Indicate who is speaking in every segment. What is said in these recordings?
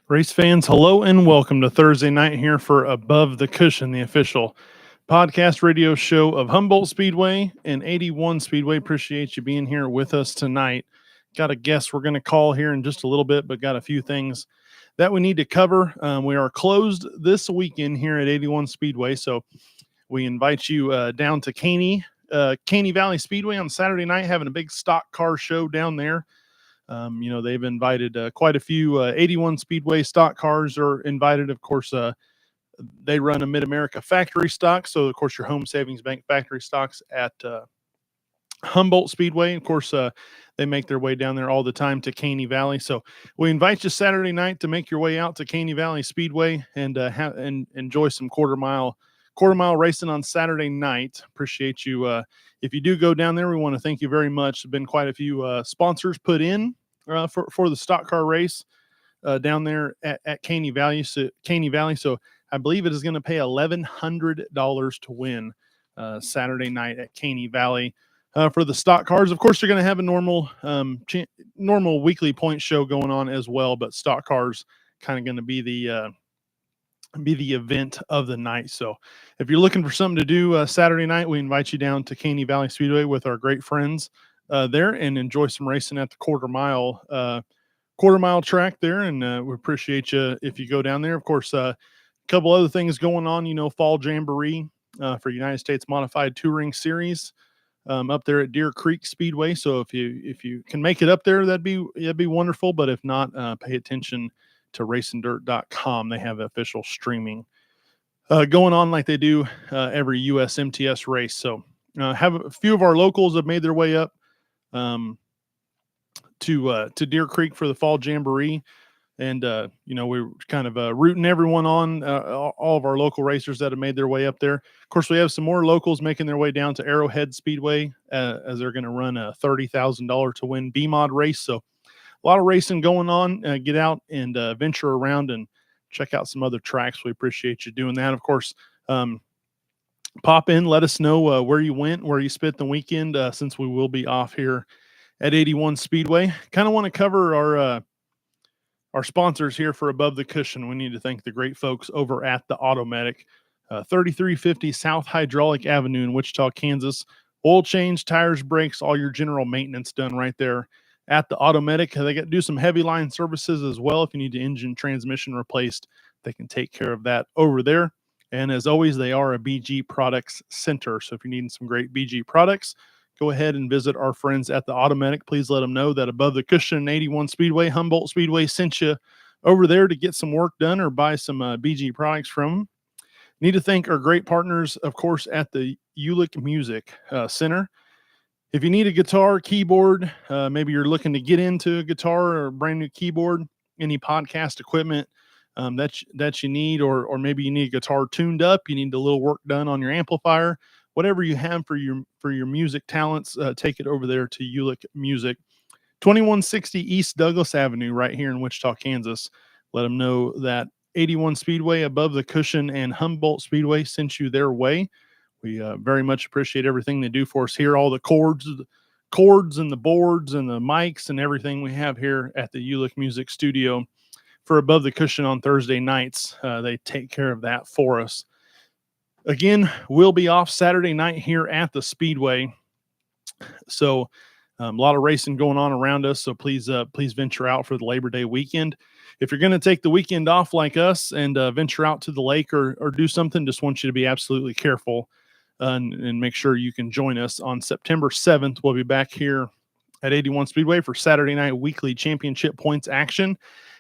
Speaker 1: Race fans, hello and welcome to Thursday night here for Above the Cushion, the official podcast radio show of Humboldt Speedway and 81 Speedway. Appreciate you being here with us tonight. Got a guest we're going to call here in just a little bit, but got a few things that we need to cover. We are closed this weekend here at 81 Speedway, so we invite you down to Caney Valley Speedway on Saturday night, having a big stock car show down there. They've invited quite a few 81 Speedway stock cars are invited. Of course, they run a Mid-America factory stock. So, of course, your Home Savings Bank factory stocks at Humboldt Speedway. Of course, they make their way down there all the time to Caney Valley. So we invite you Saturday night to make your way out to Caney Valley Speedway and enjoy some quarter mile racing on Saturday night. Appreciate you. If you do go down there, we want to thank you very much. There's been quite a few sponsors put in for the stock car race down there at Caney Valley. So I believe it is going to pay $1,100 to win Saturday night at Caney Valley. For the stock cars, of course, they're going to have a normal weekly point show going on as well, but stock cars kind of going to be the event of the night. So if you're looking for something to do Saturday night, we invite you down to Caney Valley Speedway with our great friends there and enjoy some racing at the quarter mile track there. And we appreciate you if you go down there. Of course, a couple other things going on, Fall Jamboree for United States Modified Touring Series up there at Deer Creek Speedway. So if you can make it up there, that'd be wonderful. But if not, pay attention to racingdirt.com. They have official streaming going on like they do every USMTS race. So have a few of our locals have made their way up to Deer Creek for the Fall Jamboree. And, we're kind of rooting everyone on, all of our local racers that have made their way up there. Of course, we have some more locals making their way down to Arrowhead Speedway as they're going to run a $30,000 to win B-Mod race. So a lot of racing going on. Get out and venture around and check out some other tracks. We appreciate you doing that. Of course, pop in, let us know where you went, where you spent the weekend, since we will be off here at 81 Speedway. Kind of want to cover our sponsors here for Above the Cushion. We need to thank the great folks over at the Automedic, 3350 South Hydraulic Avenue in Wichita, Kansas. Oil change, tires, brakes, all your general maintenance done right there at the Automedic. They do some heavy line services as well. If you need the engine transmission replaced, they can take care of that over there. And as always, they are a BG Products Center. So if you're needing some great BG products, go ahead and visit our friends at the Automatic. Please let them know that Above the Cushion 81 Speedway, Humboldt Speedway sent you over there to get some work done or buy some BG products from them. Need to thank our great partners, of course, at the Uhlik Music Center. If you need a guitar, keyboard, maybe you're looking to get into a guitar or a brand new keyboard, any podcast equipment that you need, or maybe you need a guitar tuned up, you need a little work done on your amplifier, whatever you have for your music talents, take it over there to Uhlik Music, 2160 East Douglas Avenue, right here in Wichita, Kansas. Let them know that 81 Speedway, Above the Cushion, and Humboldt Speedway sent you their way. We very much appreciate everything they do for us here. All the cords and the boards and the mics and everything we have here at the Uhlik Music Studio for Above the Cushion on Thursday nights. They take care of that for us. Again, we'll be off Saturday night here at the Speedway. So a lot of racing going on around us. So please venture out for the Labor Day weekend. If you're going to take the weekend off like us and venture out to the lake or do something, just want you to be absolutely careful and make sure you can join us on September 7th. We'll be back here at 81 Speedway for Saturday night weekly championship points action.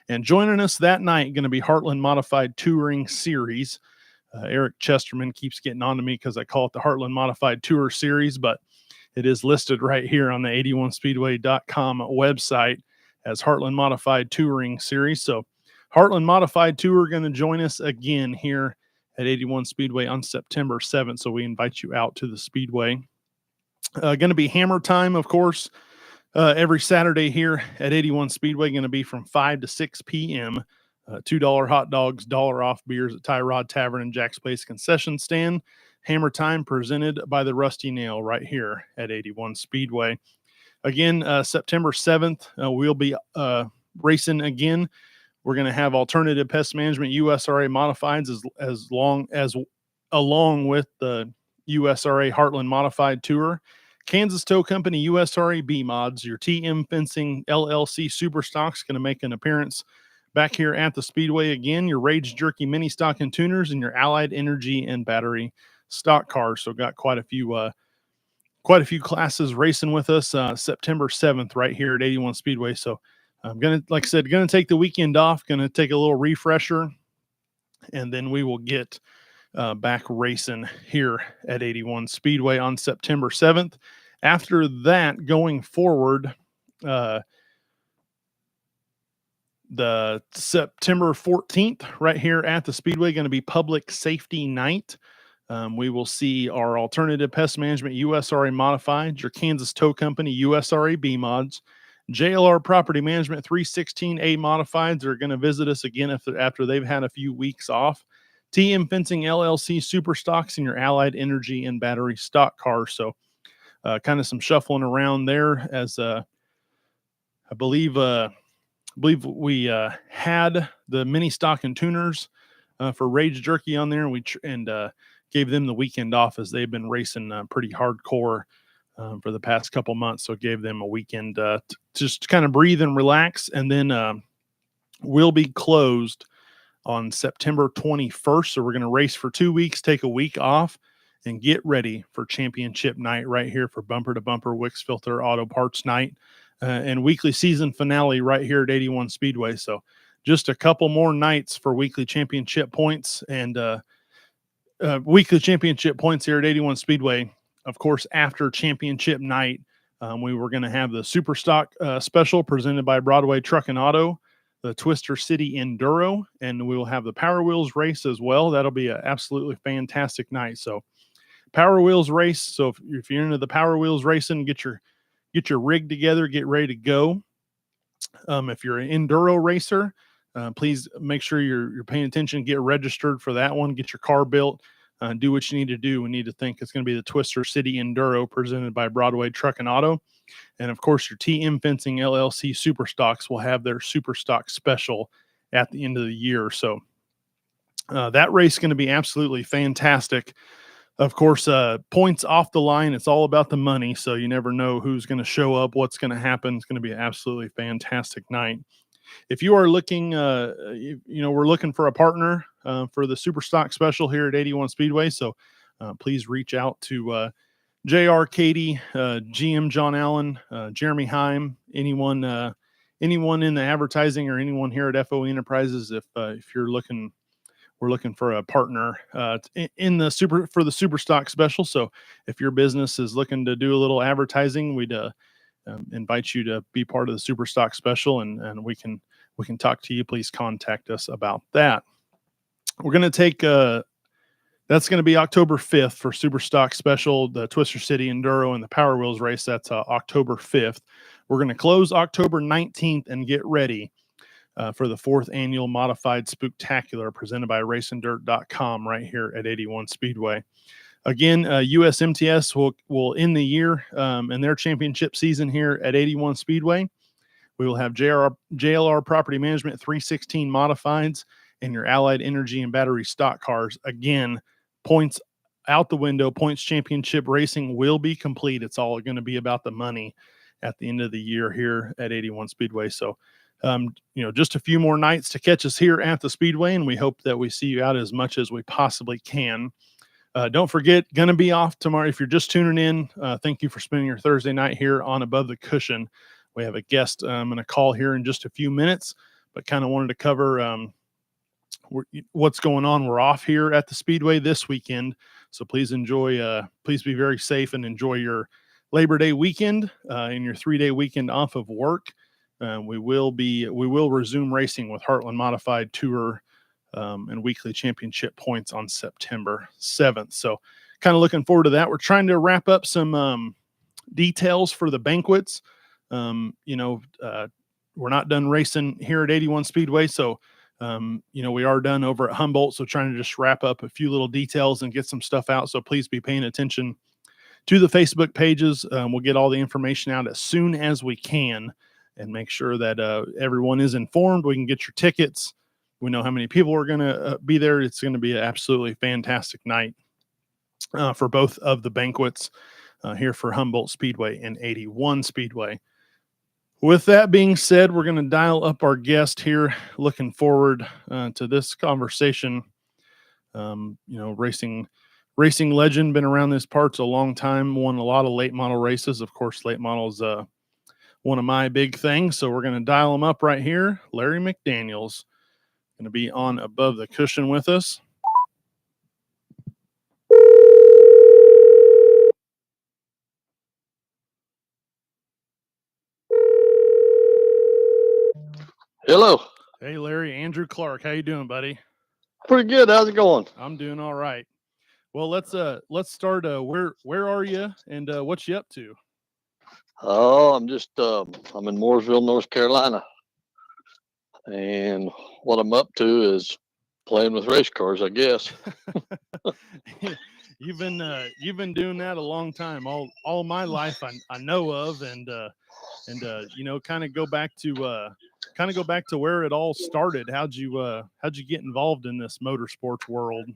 Speaker 1: And joining us that night going to be Heartland Modified Touring Series. Eric Chesterman keeps getting on to me because I call it the Heartland Modified Tour Series, but it is listed right here on the 81speedway.com website as Heartland Modified Touring Series. So Heartland Modified Tour going to join us again here at 81 Speedway on September 7th. So we invite you out to the Speedway. Going to be hammer time, of course, every Saturday here at 81 Speedway. Going to be from 5 to 6 p.m. $2 hot dogs, $1 off beers at Tie Rod Tavern and Jack's Place concession stand. Hammer time presented by the Rusty Nail right here at 81 Speedway. Again, September 7th, we'll be racing again. We're going to have Alternative Pest Management USRA modifieds along with the USRA Heartland Modified Tour. Kansas Tow Company USRA B Mods, your TM Fencing LLC Super Stocks going to make an appearance back here at the Speedway again. Your Rage Jerky Mini Stock and Tuners, and your Allied Energy and Battery stock cars. So got quite a few classes racing with us September 7th right here at 81 Speedway. So I'm gonna, like I said, gonna take the weekend off, gonna take a little refresher, and then we will get back racing here at 81 Speedway on September 7th. After that, going forward, the September 14th right here at the Speedway, going to be Public Safety Night. We will see our Alternative Pest Management USRA Modified, your Kansas Tow Company USRA B Mods, JLR Property Management 316A Modifieds are going to visit us again after they've had a few weeks off. TM Fencing LLC Super Stocks, and your Allied Energy and Battery stock cars. So kind of some shuffling around there, as I believe we had the mini stock and tuners for Rage Jerky on there, and we gave them the weekend off as they've been racing pretty hardcore for the past couple months. So gave them a weekend to just kind of breathe and relax, and then we'll be closed on September 21st. So we're going to race for 2 weeks, take a week off, and get ready for championship night right here for Bumper to Bumper Wicks Filter Auto Parts Night and weekly season finale right here at 81 Speedway. So just a couple more nights for weekly championship points and weekly championship points here at 81 Speedway. Of course, after championship night, we were going to have the Super Stock special presented by Broadway Truck and Auto, the Twister City Enduro, and we will have the Power Wheels race as well. That'll be an absolutely fantastic night. So Power Wheels race. So if you're into the Power Wheels racing, get your rig together, get ready to go. If you're an enduro racer, please make sure you're paying attention, get registered for that one, get your car built, do what you need to do. We need to think it's going to be the Twister City Enduro presented by Broadway Truck and Auto. And of course, your TM Fencing LLC Super Stocks will have their Super Stock special at the end of the year. So that race is going to be absolutely fantastic. Of course, points off the line. It's all about the money. So you never know who's going to show up, what's going to happen. It's going to be an absolutely fantastic night. If you are looking, we're looking for a partner for the Super Stock special here at 81 Speedway. So please reach out to JR Katie, GM John Allen, Jeremy Heim, anyone in the advertising or anyone here at FOE Enterprises. If you're looking, we're looking for a partner in the Super Stock special. So if your business is looking to do a little advertising, we'd invite you to be part of the Super Stock special, and we can talk to you. Please contact us about that. We're going to take that's going to be October 5th for Super Stock special, the Twister City Enduro and the Power Wheels race. That's October 5th. We're going to close October 19th and get ready for the 4th annual Modified Spooktacular presented by RacingDirt.com right here at 81 Speedway. Again, USMTS will end the year and their championship season here at 81 Speedway. We will have JLR Property Management 316 Modifieds and your Allied Energy and Battery stock cars. Again, points out the window. Points championship racing will be complete. It's all going to be about the money at the end of the year here at 81 Speedway. So, just a few more nights to catch us here at the Speedway, and we hope that we see you out as much as we possibly can. Don't forget, going to be off tomorrow. If you're just tuning in, thank you for spending your Thursday night here on Above the Cushion. We have a guest I'm going to call here in just a few minutes, but kind of wanted to cover what's going on. We're off here at the Speedway this weekend, so please enjoy. Please be very safe and enjoy your Labor Day weekend and your 3-day weekend off of work. We will resume racing with Heartland Modified Tour and weekly championship points on September 7th. So kind of looking forward to that. We're trying to wrap up some details for the banquets. We're not done racing here at 81 Speedway. So, we are done over at Humboldt. So trying to just wrap up a few little details and get some stuff out. So please be paying attention to the Facebook pages. We'll get all the information out as soon as we can. and make sure that everyone is informed. We can get your tickets. We know how many people are going to be there. It's going to be an absolutely fantastic night for both of the banquets here for Humboldt Speedway and 81 Speedway. With that being said, we're going to dial up our guest here. Looking forward to this conversation. Racing legend, been around this parts a long time, won a lot of late model races. Of course, late models one of my big things. So we're going to dial him up right here. Larry McDaniels going to be on above the cushion with us.
Speaker 2: Hello.
Speaker 1: Hey, Larry. Andrew Clark. How you doing, buddy?
Speaker 2: Pretty good. How's it going?
Speaker 1: I'm doing all right. Well, let's start. Where are you, and what you up to?
Speaker 2: Oh, I'm just I'm in Mooresville, North Carolina, and what I'm up to is playing with race cars, I guess.
Speaker 1: You've been doing that a long time. All my life I know of, and kind of go back to where it all started. How'd you get involved in this motorsports world?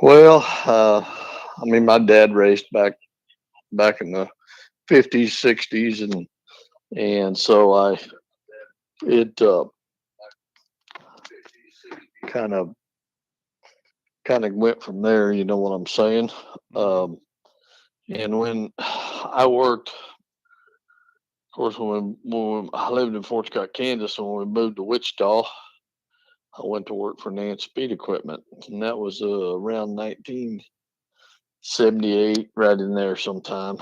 Speaker 2: Well, I mean, my dad raced back in the 50s, 60s, and so it kind of went from there. You know what I'm saying? And when I worked, of course, when I lived in Fort Scott, Kansas, and when we moved to Wichita, I went to work for Nance Speed Equipment, and that was around 1978, right in there sometime.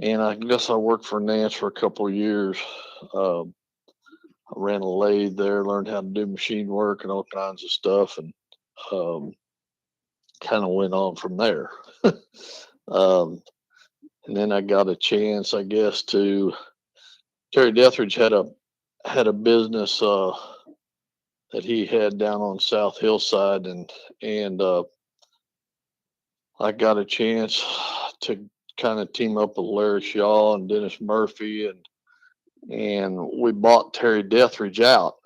Speaker 2: And I guess I worked for Nance for a couple of years. I ran a lathe there, learned how to do machine work and all kinds of stuff, and kind of went on from there. And then I got a chance, I guess, to Terry Dethridge had a business that he had down on South Hillside, and I got a chance to kind of team up with Larry Shaw and Dennis Murphy, and we bought Terry Dethridge out,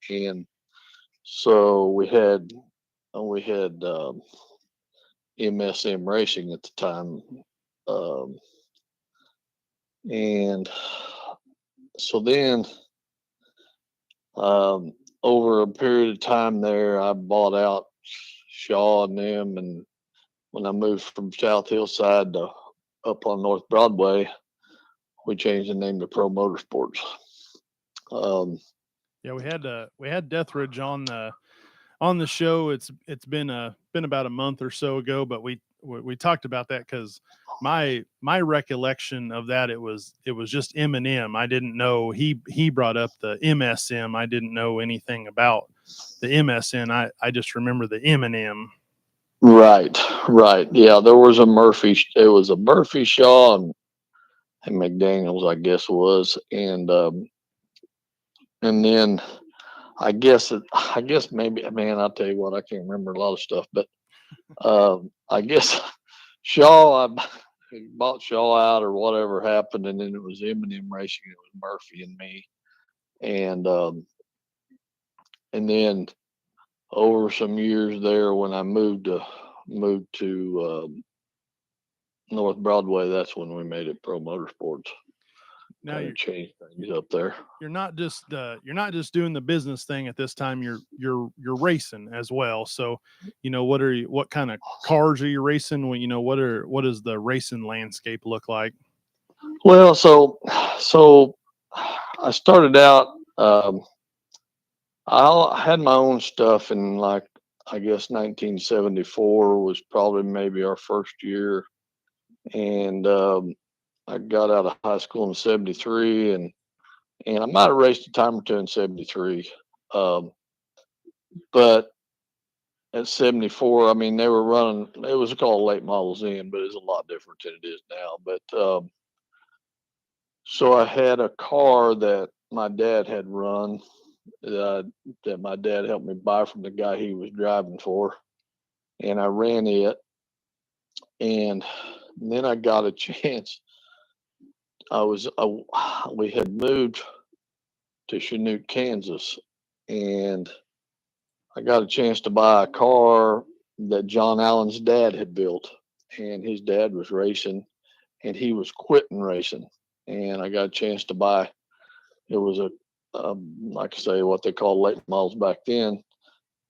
Speaker 2: and so we had MSM Racing at the time, and so then over a period of time there, I bought out Shaw and them, and when I moved from South Hillside to up on North Broadway, we changed the name to Pro Motorsports.
Speaker 1: Yeah, we had Dethridge on the show. It's been about a month or so ago, but we talked about that because my recollection of that, it was just M&M. I didn't know he brought up the MSM. I didn't know anything about the MSN. I just remember the M&M.
Speaker 2: Right. Yeah, there was a Murphy. It was a Murphy, Shaw, and McDaniels, I guess was, and then I guess maybe, man, I'll tell you what, I can't remember a lot of stuff, but I guess Shaw, I bought Shaw out or whatever happened, and then it was M&M Racing. It was Murphy and me, and then over some years there, when I moved to North Broadway, that's when we made it Pro Motorsports.
Speaker 1: Now you
Speaker 2: changed things up there.
Speaker 1: You're not just doing the business thing at this time. You're racing as well. So, what kind of cars are you racing? What does the racing landscape look like?
Speaker 2: Well, so I started out. I had my own stuff in, like, I guess 1974 was probably maybe our first year, and I got out of high school in '73, and I might have raced a time or two in '73, but at '74, I mean, they were running. It was called late models then, but it's a lot different than it is now. But so I had a car that my dad had run, that my dad helped me buy from the guy he was driving for, and I ran it, and then I got a chance we had moved to Chanute, Kansas, and I got a chance to buy a car that John Allen's dad had built, and his dad was racing, and he was quitting racing, and I got a chance to buy. It was like I say, what they call late models back then,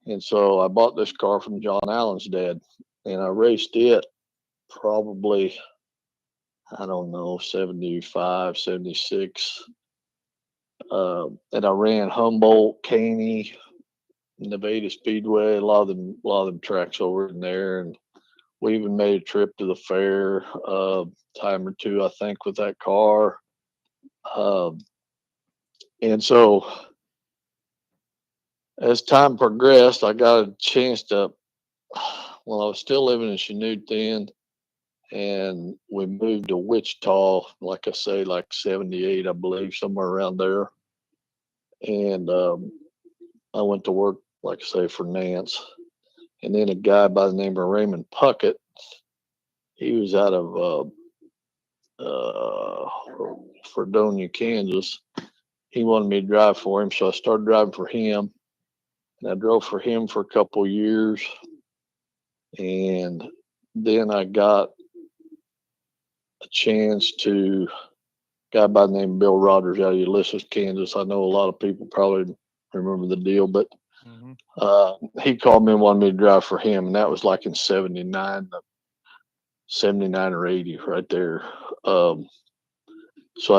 Speaker 2: and so I bought this car from John Allen's dad, and I raced it probably, I don't know, 75, 76. And I ran Humboldt, Caney, Nevada Speedway, a lot of them tracks over in there, and we even made a trip to the fair, time or two, I think, with that car. Um, and so as time progressed, I got a chance to. Well, I was still living in Chanute then, and we moved to Wichita, like I say, like 78, I believe, somewhere around there. And I went to work, like I say, for Nance. And then a guy by the name of Raymond Puckett, he was out of Fredonia, Kansas. He wanted me to drive for him, so I started driving for him. And I drove for him for a couple of years. And then I got a chance to guy by the name of Bill Rogers out of Ulysses, Kansas. I know a lot of people probably remember the deal, but he called me and wanted me to drive for him, and that was like in 79, 79 or 80 right there. So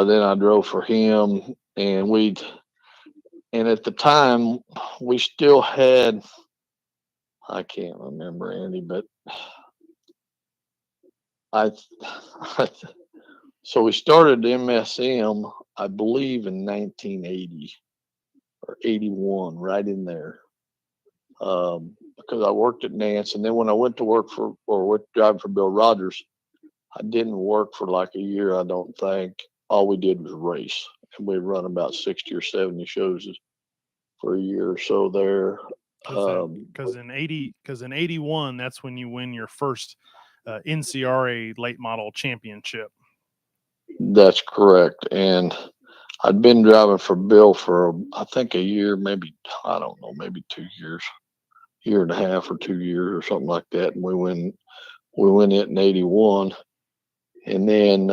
Speaker 2: then I drove for him, and and at the time we still had, I can't remember, Andy, but I, so we started MSM, I believe, in 1980 or 81, right in there. Because I worked at Nance, and then when I went to work for, or went driving for Bill Rogers, I didn't work for like a year, I don't think. All we did was race, and we run about 60 or 70 shows for a year or so there.
Speaker 1: Because in 81, that's when you win your first NCRA late model championship.
Speaker 2: That's correct. And I'd been driving for Bill for, I think, a year, maybe, I don't know, maybe 2 years, year and a half or 2 years or something like that. And we win it in 81. And then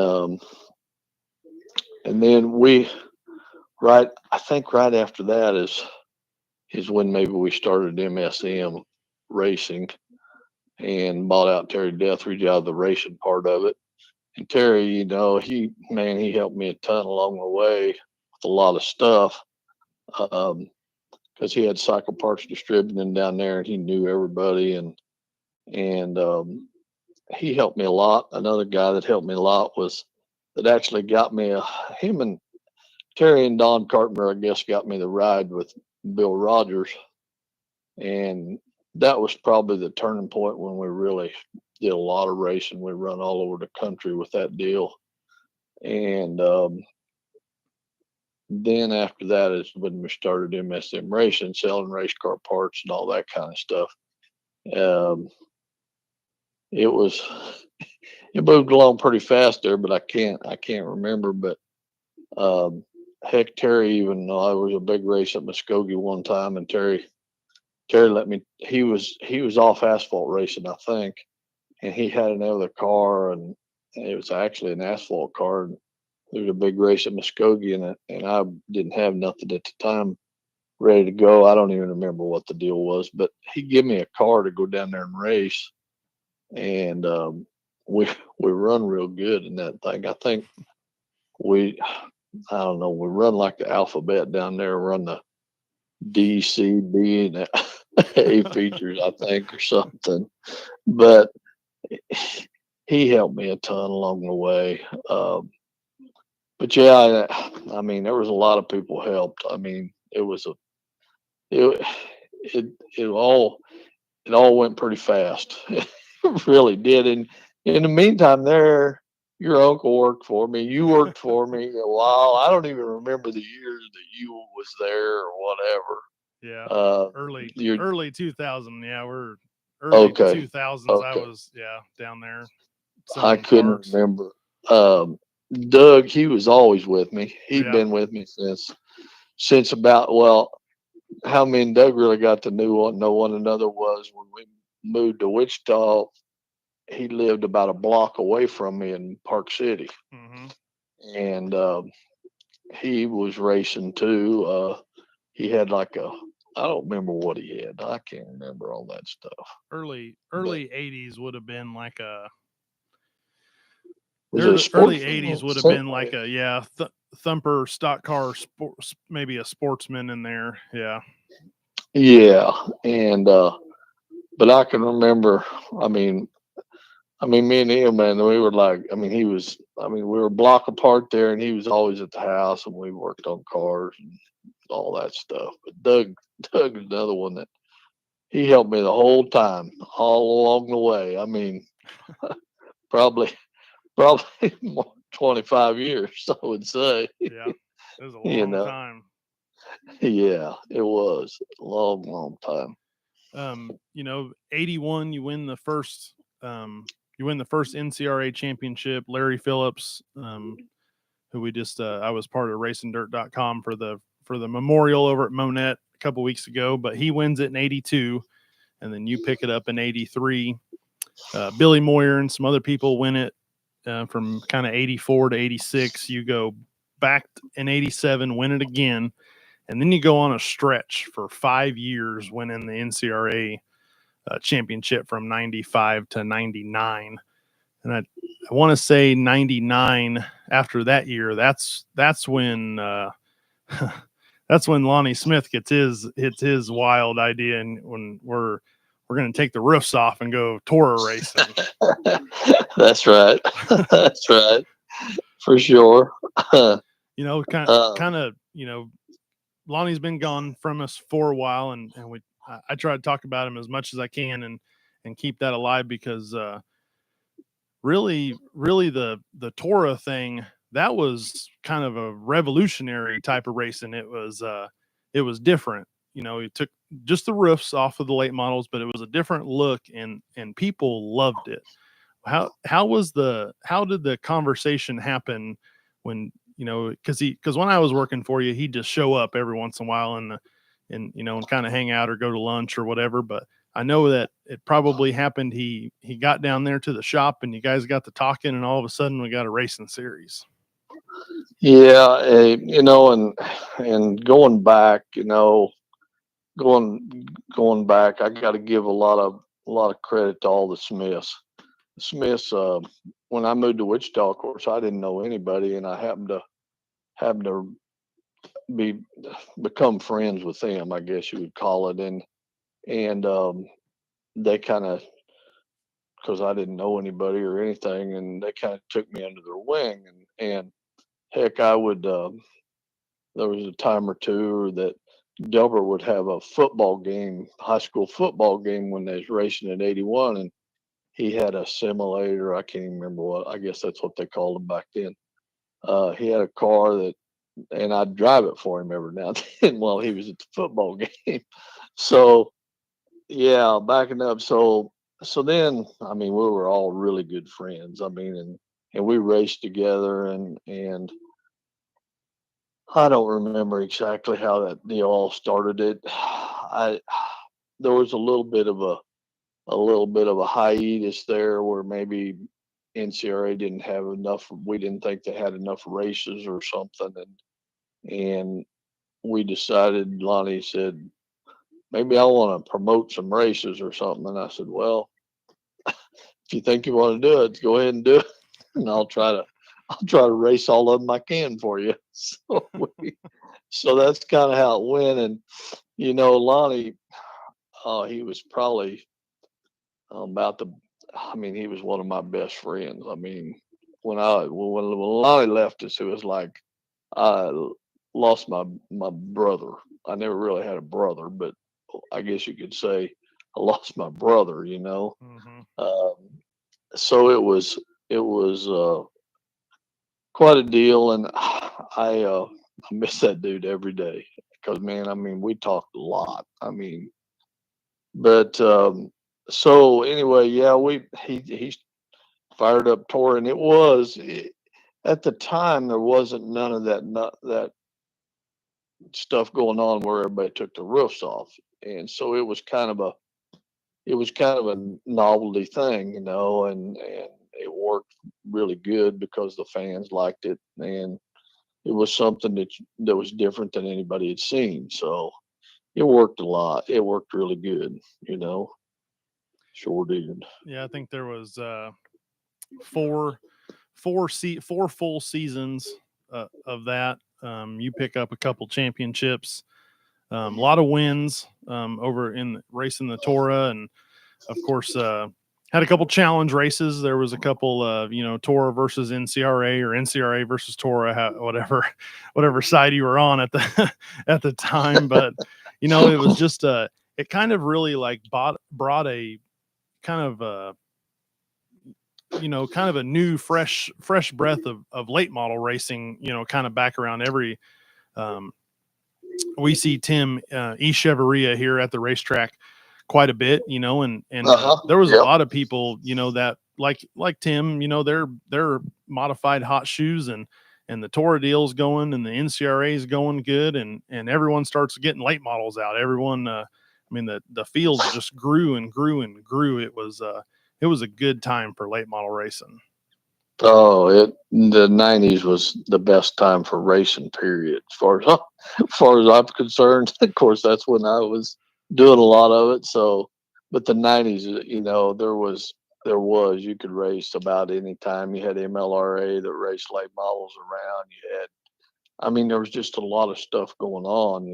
Speaker 2: right, I think right after that is when maybe we started MSM racing and bought out Terry Deathridge out of the racing part of it. And Terry, he helped me a ton along the way with a lot of stuff. Because he had Cycle Parts Distributing down there, and he knew everybody, and he helped me a lot. Another guy that helped me a lot was that actually got me him and Terry and Don Carpenter, I guess, got me the ride with Bill Rogers, and that was probably the turning point when we really did a lot of racing. We run all over the country with that deal, and then after that is when we started MSM Racing, selling race car parts and all that kind of stuff. Um, it was it moved along pretty fast there, but I can't remember. But heck, Terry, even though I was a big race at Muskogee one time, and Terry let me. He was off asphalt racing, I think, and he had another car, and it was actually an asphalt car. And there was a big race at Muskogee, and I didn't have nothing at the time ready to go. I don't even remember what the deal was, but he gave me a car to go down there and race, and we we run real good in that thing. I think I don't know, we run like the alphabet down there, run the D, C, B, and A features, I think, or something. But he helped me a ton along the way. But yeah, I mean, there was a lot of people helped. I mean, it it it all it all went pretty fast. It really did. And in the meantime, your uncle worked for me. You worked for me a while. I don't even remember the years that you was there or whatever.
Speaker 1: Yeah,
Speaker 2: You're
Speaker 1: early 2000. Yeah, we're early
Speaker 2: okay.
Speaker 1: 2000s. I
Speaker 2: Okay.
Speaker 1: was down there
Speaker 2: I
Speaker 1: selling
Speaker 2: couldn't
Speaker 1: parts.
Speaker 2: remember. Doug, he was always with me. He'd
Speaker 1: Yeah.
Speaker 2: been with me since about, well, how me and Doug really got to know one another was when we moved to Wichita. He lived about a block away from me in Park City,
Speaker 1: Hmm.
Speaker 2: and he was racing too. He had like a, I don't remember what he had. I can't remember all that stuff.
Speaker 1: Early
Speaker 2: But
Speaker 1: early '80s would have been like a
Speaker 2: was it a
Speaker 1: early
Speaker 2: sports?
Speaker 1: '80s would have been like a, yeah, thumper stock car sports, maybe a sportsman in there. Yeah.
Speaker 2: Yeah, and but I can remember. I mean, me and him, man, we were like, I mean, he was, I mean, we were a block apart there, and he was always at the house, and we worked on cars and all that stuff. But Doug is another one that he helped me the whole time, all along the way. I mean, probably, probably more 25 years, I would say.
Speaker 1: Yeah. It was a
Speaker 2: You
Speaker 1: long
Speaker 2: know,
Speaker 1: time.
Speaker 2: yeah, it was a long, long time.
Speaker 1: 81, you win the first NCRA championship. Larry Phillips, who we just I was part of racingdirt.com for the memorial over at Monette a couple weeks ago, but he wins it in 82, and then you pick it up in 83. Billy Moyer and some other people win it from kind of 84 to 86. You go back in 87, win it again, and then you go on a stretch for 5 years winning the NCRA championship from 95 to 99. And I want to say 99 after that year, that's when that's when Lonnie Smith gets his wild idea, and when we're going to take the roofs off and go Toro racing.
Speaker 2: That's right. That's right. For sure.
Speaker 1: Kind
Speaker 2: uh,
Speaker 1: kind of, Lonnie's been gone from us for a while, and I try to talk about him as much as I can and keep that alive, because really the Toro thing, that was kind of a revolutionary type of racing. It was different. It took just the roofs off of the late models, but it was a different look, and people loved it. How did the conversation happen when, because when I was working for you, he'd just show up every once in a while and kind of hang out or go to lunch or whatever. But I know that it probably happened. He got down there to the shop, and you guys got to talking, and all of a sudden we got a racing series.
Speaker 2: yeah, and going back, going going back, I got to give a lot of credit to all the Smiths. The Smiths, when I moved to Wichita, of course, I didn't know anybody, and I happened to be become friends with them, I guess you would call it, and they kind of, because I didn't know anybody or anything, and they kind of took me under their wing, and heck, I would. There was a time or two that Delbert would have a football game, high school football game when they was racing at 81, and he had a simulator. I can't even remember what. I guess that's what they called them back then. He had a car that, and I'd drive it for him every now and then while he was at the football game. So yeah, backing up. So then, I mean, we were all really good friends. I mean, and we raced together, and I don't remember exactly how that deal all started. I There was a little bit of a hiatus there where maybe NCRA didn't have enough. We didn't think they had enough races or something, and we decided. Lonnie said, maybe I want to promote some races or something, and I said, well, if you think you want to do it, go ahead and do it, and I'll try to race all of them I can for you. So that's kind of how it went, and Lonnie, he was probably about the. I mean, he was one of my best friends. I mean, when Lonnie left us, it was like I lost my brother. I never really had a brother, but I guess you could say I lost my brother.
Speaker 1: Mm-hmm.
Speaker 2: Um, so it was quite a deal, and I miss that dude every day because, man, I mean, we talked a lot. I mean, but so anyway, yeah, he fired up Tor, and at the time there wasn't none of that stuff going on where everybody took the roofs off, and so it was kind of a novelty thing, and it worked really good because the fans liked it, and it was something that was different than anybody had seen. So it worked a lot. It worked really good, you know. Sure did.
Speaker 1: Yeah, I think there was four four full seasons of that. You pick up a couple championships, a lot of wins over in racing the Torah, and of course had a couple challenge races. There was a couple Torah versus NCRA or NCRA versus Torah, whatever side you were on at the at the time. But it was just it kind of really like brought a kind of kind of a new fresh breath of late model racing, kind of back around every um, we see Tim Echeverria here at the racetrack quite a bit, and
Speaker 2: Uh-huh.
Speaker 1: there was a
Speaker 2: Yep.
Speaker 1: lot of people, that like Tim, they're modified hot shoes, and the Torah deal's going, and the NCRA is going good, and everyone starts getting late models out. Everyone, I mean, the field just grew and grew and grew. It was a good time for late model racing.
Speaker 2: Oh, the '90s was the best time for racing. Period. As far as I'm concerned, of course, that's when I was doing a lot of it. So, but the '90s, there was you could race about any time. You had MLRA that raced late models around. I mean, there was just a lot of stuff going on.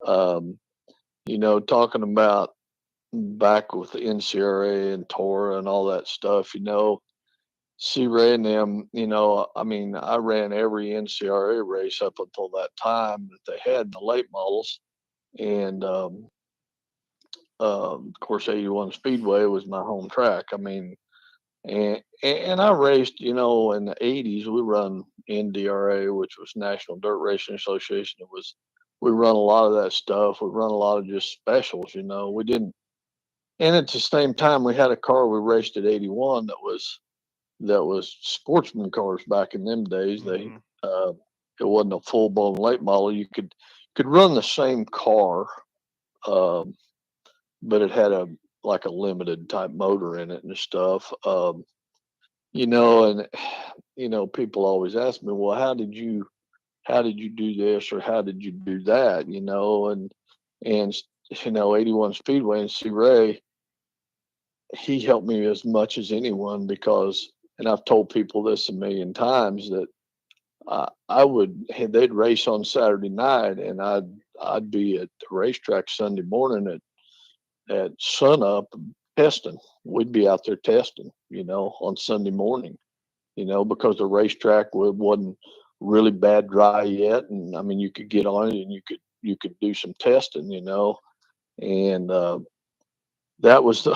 Speaker 2: Um, talking about back with the NCRA and Torah and all that stuff. Sea Ray and them, I mean, I ran every NCRA race up until that time that they had the late models. And of course, 81 Speedway was my home track. I mean, and I raced, in the 80s, we run NDRA, which was National Dirt Racing Association. We run a lot of that stuff. We run a lot of just specials, we didn't. And at the same time, we had a car we raced at 81 that was sportsman cars back in them days.
Speaker 1: Mm-hmm.
Speaker 2: It wasn't a full blown late model. You could run the same car, um, but it had a like a limited type motor in it and stuff. And people always ask me, well, how did you do this or how did you do that? And 81 Speedway and C Ray, he helped me as much as anyone because, and I've told people this a million times that they'd race on Saturday night, and I'd be at the racetrack Sunday morning at sunup testing. We'd be out there testing, on Sunday morning, because the racetrack wasn't really bad dry yet, and I mean you could get on it and you could do some testing, and that was the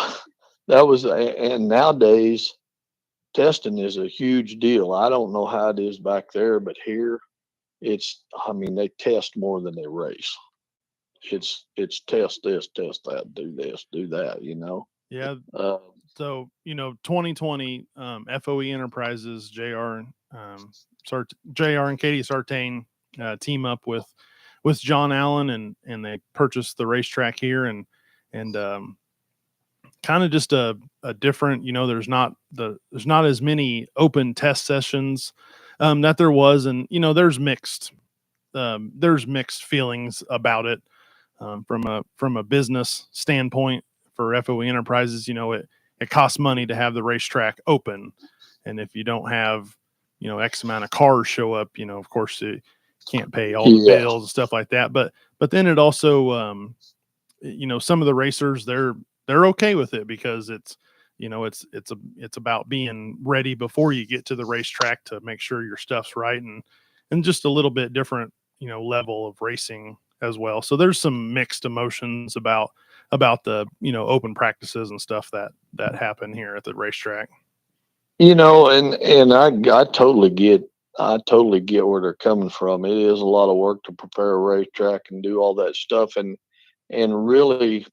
Speaker 2: and nowadays testing is a huge deal. I don't know how it is back there, but here I mean, they test more than they race. It's test this, test that, do this, do that,
Speaker 1: Yeah.
Speaker 2: Uh,
Speaker 1: So 2020, FOE Enterprises, Jr. and Katie Sartain team up with John Allen, and they purchased the racetrack here, and kind of just a different. There's not as many open test sessions that there was, and there's mixed feelings about it from a business standpoint for FOE Enterprises. It costs money to have the racetrack open, and if you don't have X amount of cars show up, of course you can't pay all the
Speaker 2: yeah,
Speaker 1: bills and stuff like that. But then it also some of the racers, they're okay with it because it's about being ready before you get to the racetrack to make sure your stuff's right, and just a little bit different level of racing as well. So there's some mixed emotions about the open practices and stuff that happen here at the racetrack.
Speaker 2: and I totally get where they're coming from. It is a lot of work to prepare a racetrack and do all that stuff, and really,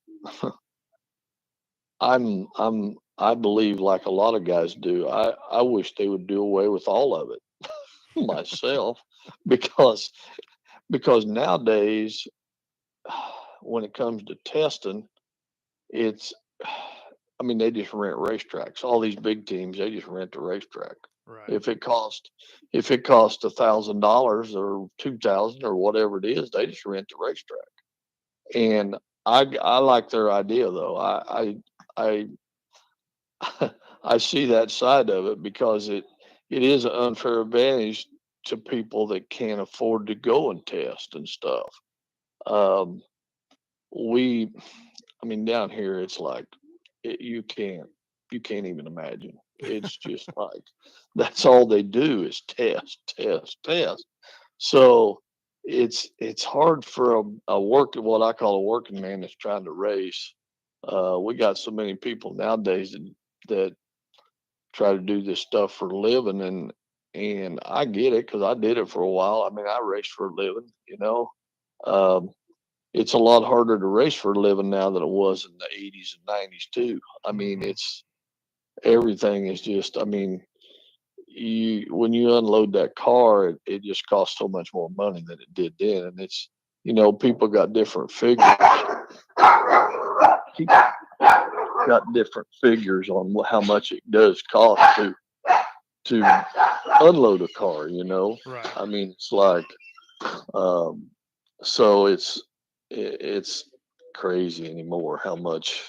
Speaker 2: I'm I believe, like a lot of guys do, I wish they would do away with all of it myself, because nowadays, when it comes to testing, it's I mean, they just rent racetracks. All these big teams, they just rent the racetrack.
Speaker 1: Right.
Speaker 2: If it cost $1,000 or 2,000 or whatever it is, they just rent the racetrack. And I like their idea though. I I see that side of it, because it is an unfair advantage to people that can't afford to go and test and stuff. Um, we, I mean, down here it's like you can't even imagine. It's just like that's all they do is test, test, test. So it's hard for what I call a working man that's trying to race. We got so many people nowadays that try to do this stuff for a living, and I get it because I did it for a while. I mean, I raced for a living, you know. Um, it's a lot harder to race for a living now than it was in the 80s and 90s too. I mean,
Speaker 1: Hmm.
Speaker 2: it's everything is just, I mean, you when you unload that car, it just costs so much more money than it did then. And it's, people got different figures. People got different figures on how much it does cost to unload a car,
Speaker 1: Right.
Speaker 2: I mean, it's like, um, so it's crazy anymore how much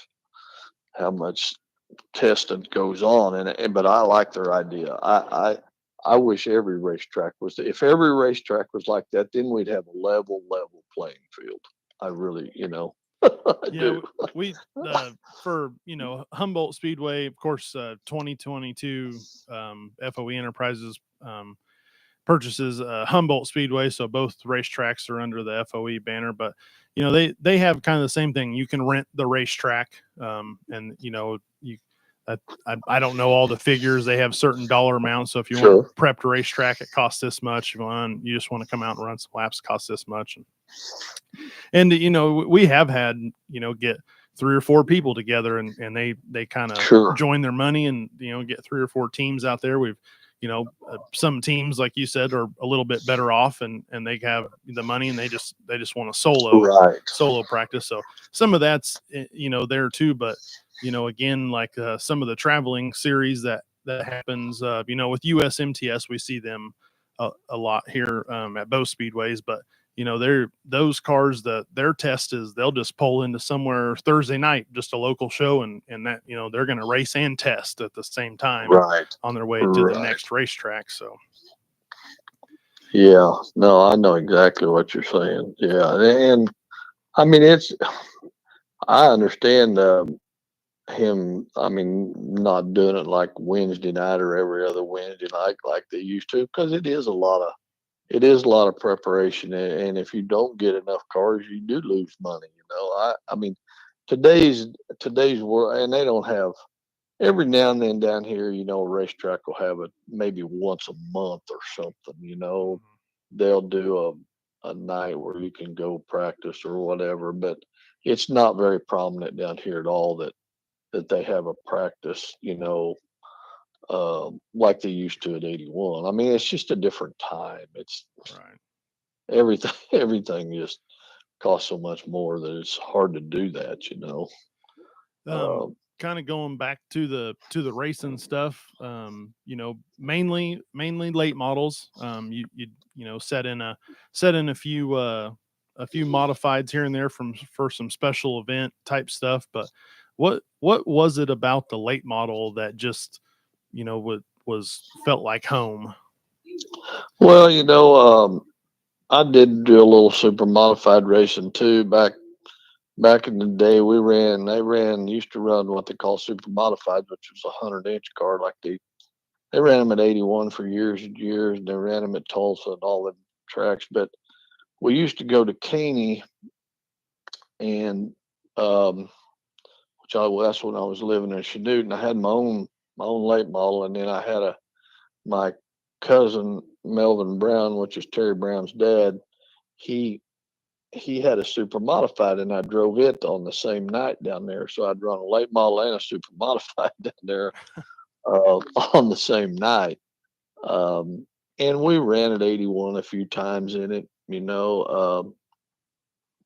Speaker 2: testing goes on, but I like their idea. I wish every racetrack was, if every racetrack was like that, then we'd have a level playing field. I really, I
Speaker 1: Yeah,
Speaker 2: do.
Speaker 1: we for Humboldt Speedway, of course, 2022 FOE Enterprises purchases Humboldt Speedway, so both racetracks are under the FOE banner. But they have kind of the same thing. You can rent the racetrack, and you. I don't know all the figures. They have certain dollar amounts. So if you want a
Speaker 2: Sure.
Speaker 1: prepped racetrack, it costs this much. If you just want to come out and run some laps, it costs this much. And we have had get 3 or 4 people together, and they kind of
Speaker 2: Sure.
Speaker 1: join their money, and get 3 or 4 teams out there. We've some teams, like you said, are a little bit better off, and they have the money, and they just want to
Speaker 2: Right.
Speaker 1: solo practice. So some of that's there too. But again, like some of the traveling series that happens, with USMTS, we see them a lot here at both speedways. But they're those cars, their test is they'll just pull into somewhere Thursday night, just a local show, and that they're going to race and test at the same time
Speaker 2: Right.
Speaker 1: on their way to the
Speaker 2: Right.
Speaker 1: next racetrack. So
Speaker 2: Yeah. No, I know exactly what you're saying. Yeah. And I mean, I understand him, I mean, not doing it like Wednesday night or every other Wednesday night like they used to, because it is a lot of preparation, and if you don't get enough cars, you do lose money. I mean, today's today's world, and they don't have, every now and then down here, a racetrack will have it maybe once a month or something.
Speaker 1: mhm.
Speaker 2: They'll do a night where you can go practice or whatever, but it's not very prominent down here at all that they have a practice, like they used to at 81. I mean, it's just a different time. It's
Speaker 1: Right.
Speaker 2: everything, everything just costs so much more that it's hard to do that.
Speaker 1: um
Speaker 2: Um,
Speaker 1: Kind of going back to the racing stuff, mainly late models. You set in a few modifieds here and there for some special event type stuff. But what was it about the late model that just was felt like home?
Speaker 2: well, I did do a little super modified racing too. Back in the day, used to run what they call super modified, which was 100-inch car. Like they ran them at 81 for years and years, and they ran them at Tulsa and all the tracks. But we used to go to Caney, and um, that's when I was living in Chanute, and I had my own late model, and then I had my cousin Melvin Brown, which is Terry Brown's dad. He he had a super modified, and I drove it on the same night down there. So I'd run a late model and a super modified down there on the same night. Um, and we ran at 81 a few times in it, you know.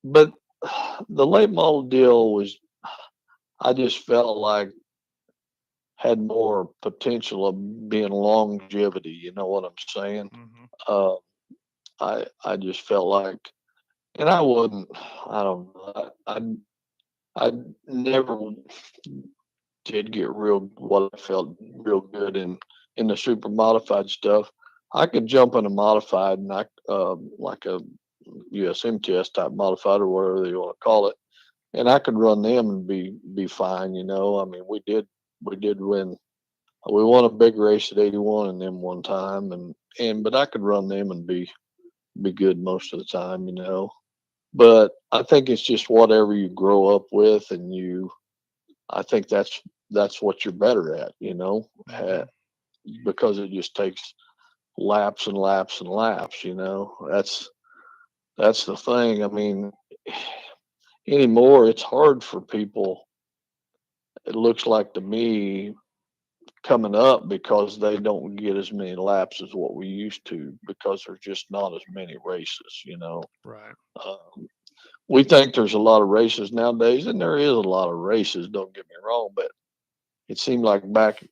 Speaker 2: But the late model deal was, I just felt like had more potential of being longevity. You know what I'm saying?
Speaker 1: Hmm.
Speaker 2: Uh, I just felt like, and I wouldn't. I don't know. I never did get real what I felt real good in the super modified stuff. I could jump in a modified and like a USMTS type modified or whatever you want to call it, and I could run them and be fine. You know, I mean, we did win. We won a big race at 81 in them one time, and but I could run them and be good most of the time. You know, but I think it's just whatever you grow up with, and I think that's what you're better at, you know,
Speaker 1: Hmm.
Speaker 2: because it just takes laps and laps and laps, you know. That's the thing. I mean, anymore it's hard for people. It looks like to me coming up because they don't get as many laps as what we used to because there's just not as many races, you know.
Speaker 1: Right.
Speaker 2: Um, we think there's a lot of races nowadays, and there is a lot of races. Don't get me wrong, but it seemed like back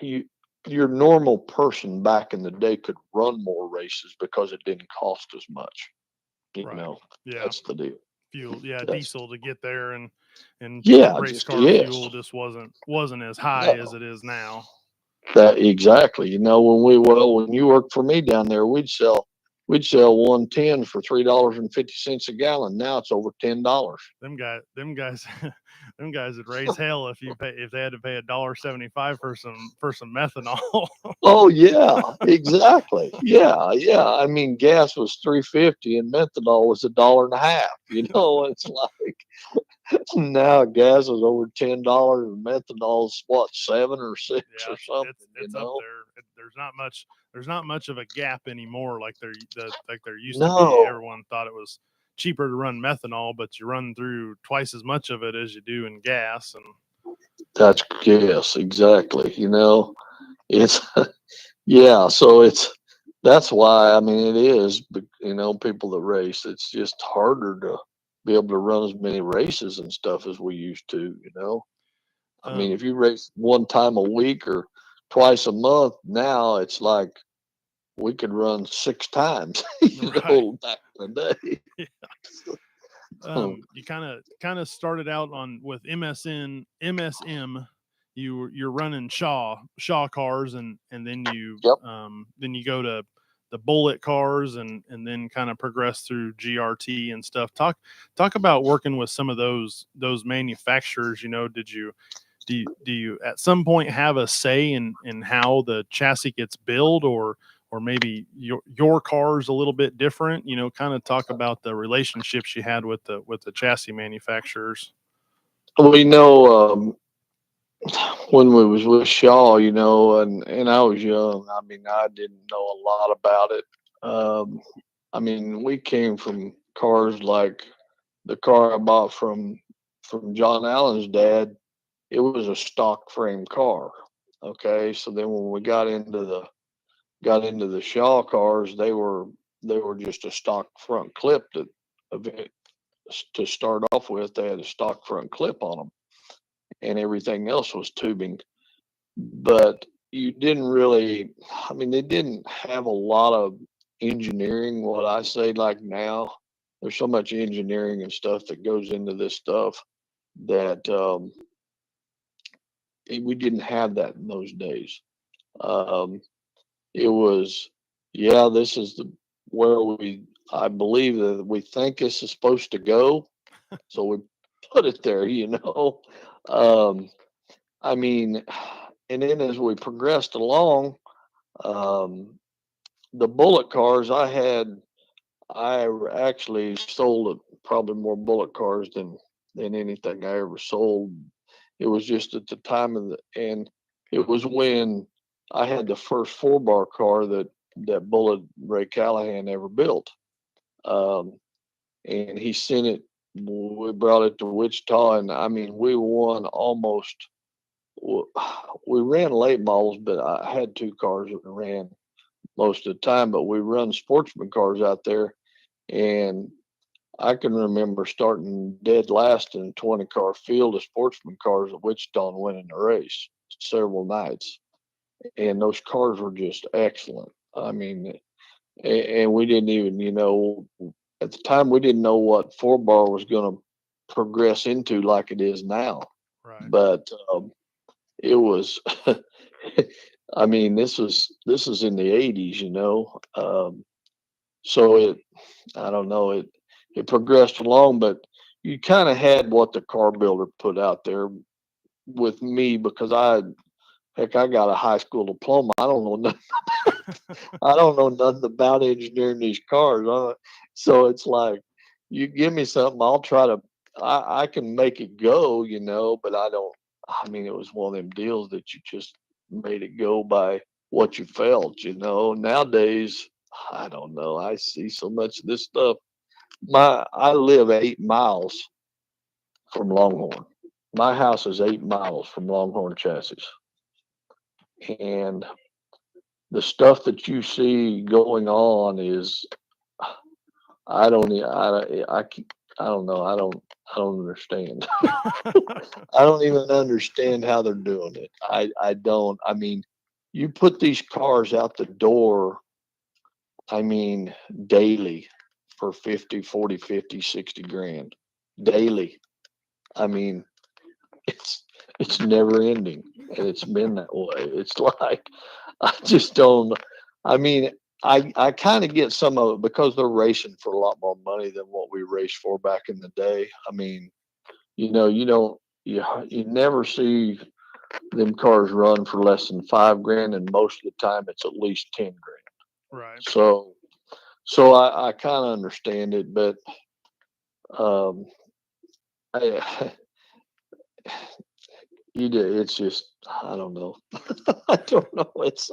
Speaker 2: you your normal person back in the day could run more races because it didn't cost as much. You
Speaker 1: Right.
Speaker 2: know,
Speaker 1: Yeah.
Speaker 2: that's the deal.
Speaker 1: Fuel. Yeah.
Speaker 2: That's
Speaker 1: Diesel to get there, and
Speaker 2: yeah,
Speaker 1: race
Speaker 2: just
Speaker 1: car
Speaker 2: yes.
Speaker 1: fuel just wasn't as high as
Speaker 2: No,
Speaker 1: it is now.
Speaker 2: that exactly. You know, when you worked for me down there, we'd sell 110 for $3.50 a gallon. Now it's over $10.
Speaker 1: Them guys, them guys would raise hell if they had to pay $1.75 for some methanol.
Speaker 2: Oh yeah, exactly. Yeah, yeah. I mean, gas was 3.50 and methanol was $1.50. You know, it's like now gas is over $10 and methanol's what, 7 or 6
Speaker 1: Yeah,
Speaker 2: or
Speaker 1: it's
Speaker 2: something. You
Speaker 1: it's up
Speaker 2: know?
Speaker 1: there. There's not much of a gap anymore like there used to be.
Speaker 2: No,
Speaker 1: Everyone thought it was cheaper to run methanol, but you run through twice as much of it as you do in gas. And
Speaker 2: that's yes, exactly. You know, it's yeah. So that's why I mean it is. You know, people that race, it's just harder to be able to run as many races and stuff as we used to. You know. I mean,
Speaker 1: um,
Speaker 2: if you race one time a week or twice a month, now it's like we could run 6 times, you
Speaker 1: right.
Speaker 2: know, back in the day.
Speaker 1: You kind of started out on with MSM. You're running Shaw cars, and
Speaker 2: Yep.
Speaker 1: then you go to the Bullet cars, and then kind of progress through GRT and stuff. Talk about working with some of those manufacturers. You know, do you at some point have a say in how the chassis gets built, or maybe your car's a little bit different? You know, kind of talk about the relationships you had with the chassis manufacturers.
Speaker 2: We know when we was with Shaw, you know, and I was young. I mean, I didn't know a lot about it. Um, I mean, we came from cars like the car I bought from John Allen's dad. It was a stock frame car. Okay, so then when we got into the Shaw cars, they were just a stock front clip that of it, to start off with. They had a stock front clip on them, and everything else was tubing. But you didn't really, I mean, they didn't have a lot of engineering. What I say, like now, there's so much engineering and stuff that goes into this stuff that we didn't have that in those days. Um, It was, yeah, this is the where I believe that we think this is supposed to go, so we put it there, you know. Um, I mean, and then as we progressed along, um, the bullet cars I actually sold probably more bullet cars than anything I ever sold. It was just at the time and it was when I had the first 4 bar car that Bullet Ray Callahan ever built. Um, and he sent it. We brought it to Wichita, and I mean, we won almost. We ran late models, but I had two cars that ran most of the time. But we run sportsman cars out there, and I can remember starting dead last in a 20-car field of sportsman cars at Wichita and winning the race several nights. And those cars were just excellent. I mean, and we didn't even, at the time we didn't know what four bar was going to progress into like it is now.
Speaker 1: Right.
Speaker 2: But it was, I mean, this is in the '80s, so I don't know, it progressed along, but you kind of had what the car builder put out there with me because heck, I got a high school diploma. I don't know nothing. I don't know nothing about engineering these cars. So it's like, you give me something, I'll try to. I can make it go, but I don't. I mean, it was one of them deals that you just made it go by what you felt. Nowadays, I don't know. I see so much of this stuff. I live 8 miles from Longhorn. My house is 8 miles from Longhorn chassis, and the stuff that you see going on is I don't e- I don't know. I don't understand. I don't even understand how they're doing it. I don't. I mean, you put these cars out the door, I mean, daily for 50, 40, 50, 60 grand daily. I mean, it's it's never ending, and it's been that way. It's like I just don't. I mean, I kind of get some of it because they're racing for a lot more money than what we raced for back in the day. I mean, you don't you never see them cars run for less than 5 grand, and most of the time it's at least 10 grand.
Speaker 1: Right.
Speaker 2: So I kind of understand it, but um, I, it's just I don't know. I don't know. It's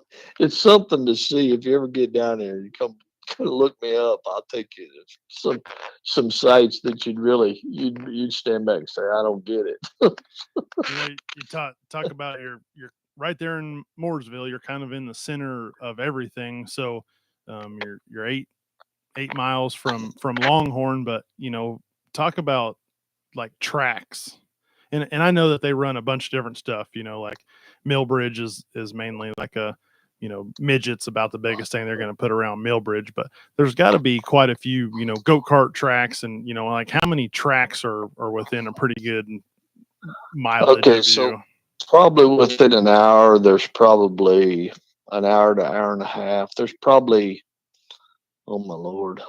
Speaker 2: something to see if you ever get down there. You come look me up. I'll take you to some sites that you'd stand back and say I don't get it.
Speaker 1: You talk about you're right there in Mooresville. You're kind of in the center of everything. So you're 8 miles from Longhorn, but talk about like tracks. And I know that they run a bunch of different stuff, like Millbridge is mainly like midget's about the biggest thing they're going to put around Millbridge, but there's got to be quite a few, go-kart tracks, and like how many tracks are within a pretty good mileage
Speaker 2: Okay,
Speaker 1: of you.
Speaker 2: so probably within an hour, there's probably an hour to hour and a half. There's probably, oh my lord,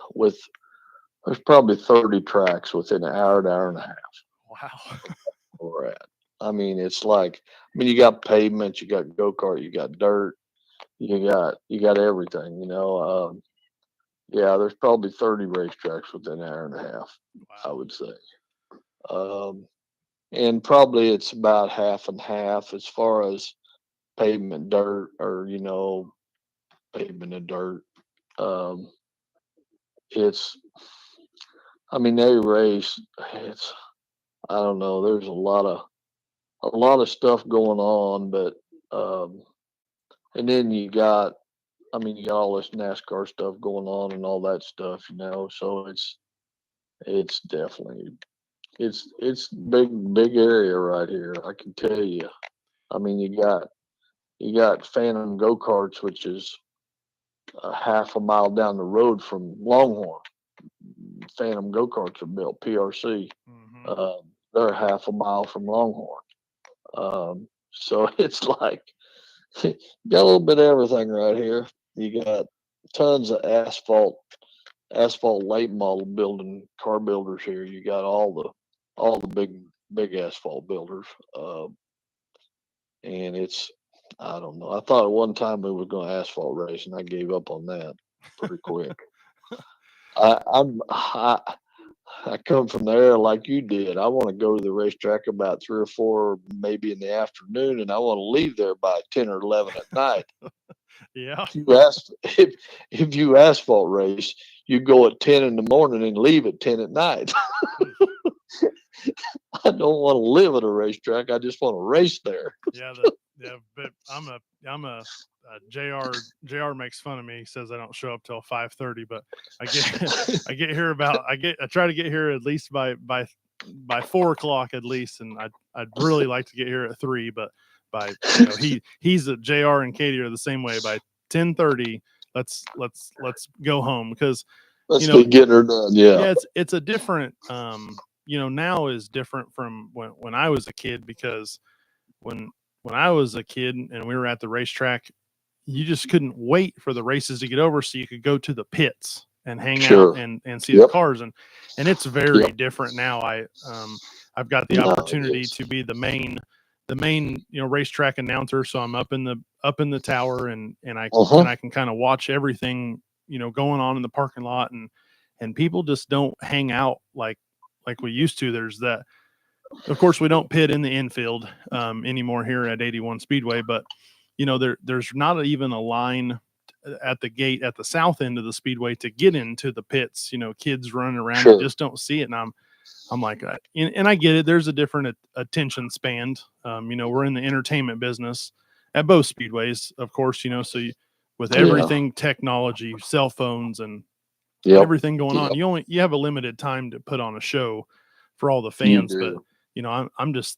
Speaker 2: there's probably 30 tracks within an hour to hour and a half.
Speaker 1: Wow.
Speaker 2: Where we're at. I mean, it's like, I mean, you got pavement, you got go kart, you got dirt, you got everything. Yeah, there's probably 30 racetracks within an hour and a half, I
Speaker 1: Wow.
Speaker 2: would say. Um, and probably it's about half and half as far as pavement dirt or pavement and dirt. Um, it's I mean they race. It's I don't know. There's a lot of stuff going on, but um, and then you got all this NASCAR stuff going on and all that stuff. So it's definitely it's big area right here. I can tell you. I mean, you got Phantom Go Karts, which is a half a mile down the road from Longhorn. Phantom Go Karts are built PRC.
Speaker 1: Hmm.
Speaker 2: They're half a mile from Longhorn. So it's like you got a little bit of everything right here. You got tons of asphalt late model building car builders here. You got all the big asphalt builders. And it's I don't know. I thought at one time we were going to asphalt race, and I gave up on that pretty quick. I come from there like you did. I want to go to the racetrack about 3 or 4, maybe in the afternoon, and I want to leave there by 10 or 11 at night.
Speaker 1: Yeah.
Speaker 2: If you ask if you asphalt race, you go at 10 in the morning and leave at 10 at night. I don't want to live at a racetrack. I just want to race there.
Speaker 1: Yeah, but JR makes fun of me. He says I don't show up till 5:30, but I get I try to get here at least by 4 o'clock at least, and I'd really like to get here at 3, but by he's a JR and Katie are the same way. By 10:30, let's go home, because
Speaker 2: Let's get her done. Yeah.
Speaker 1: it's a different now is different from when I was a kid, because when I was a kid and we were at the racetrack, you just couldn't wait for the races to get over so you could go to the pits and hang out and see the cars, and it's very different now. I've got the opportunity to be the main racetrack announcer, so I'm up in the tower, and I can kind of watch everything going on in the parking lot, and people just don't hang out like we used to. There's that. Of course, we don't pit in the infield anymore here at 81 Speedway, but there's not even a line at the gate at the south end of the speedway to get into the pits. Kids running around, you just don't see it, and I'm like, and I get it. There's a different attention span. We're in the entertainment business at both speedways, of course. So with everything technology, cell phones, and everything going on, you have a limited time to put on a show for all the fans. But I'm just,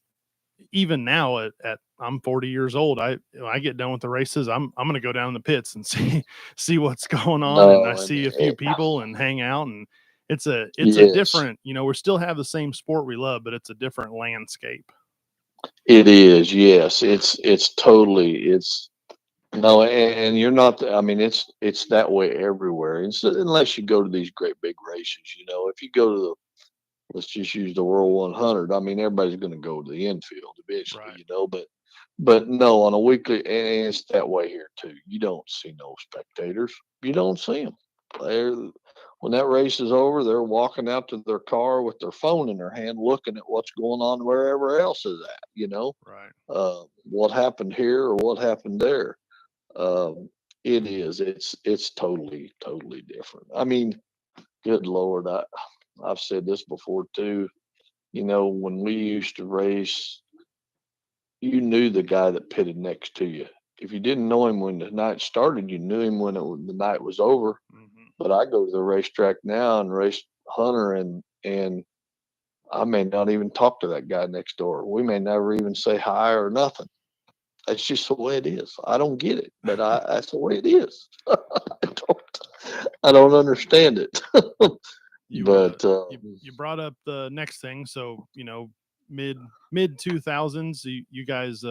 Speaker 1: even now at I'm 40 years old. I get done with the races. I'm going to go down in the pits and see what's going on, and I see a few people and hang out, and it's a different. We still have the same sport we love, but it's a different landscape.
Speaker 2: It is. Yes, it's totally. No, and you're not. I mean, it's that way everywhere. Unless you go to these great big races, if you go to let's just use the World 100. I mean, everybody's going to go to the infield eventually,
Speaker 1: right.
Speaker 2: But no, on a weekly, and it's that way here too. You don't see no spectators. You don't see them. When that race is over, they're walking out to their car with their phone in their hand, looking at what's going on wherever else is at.
Speaker 1: Right.
Speaker 2: What happened here or what happened there. It is. It's totally different. I mean, good Lord, I've said this before too. When we used to race, you knew the guy that pitted next to you. If you didn't know him when the night started, you knew him when the night was over.
Speaker 1: Mm-hmm.
Speaker 2: But I go to the racetrack now and race Hunter, and I may not even talk to that guy next door. We may never even say hi or nothing. That's just the way it is. I don't get it, but that's the way it is. I don't understand it. But
Speaker 1: you brought up the next thing. So mid 2000s, you guys,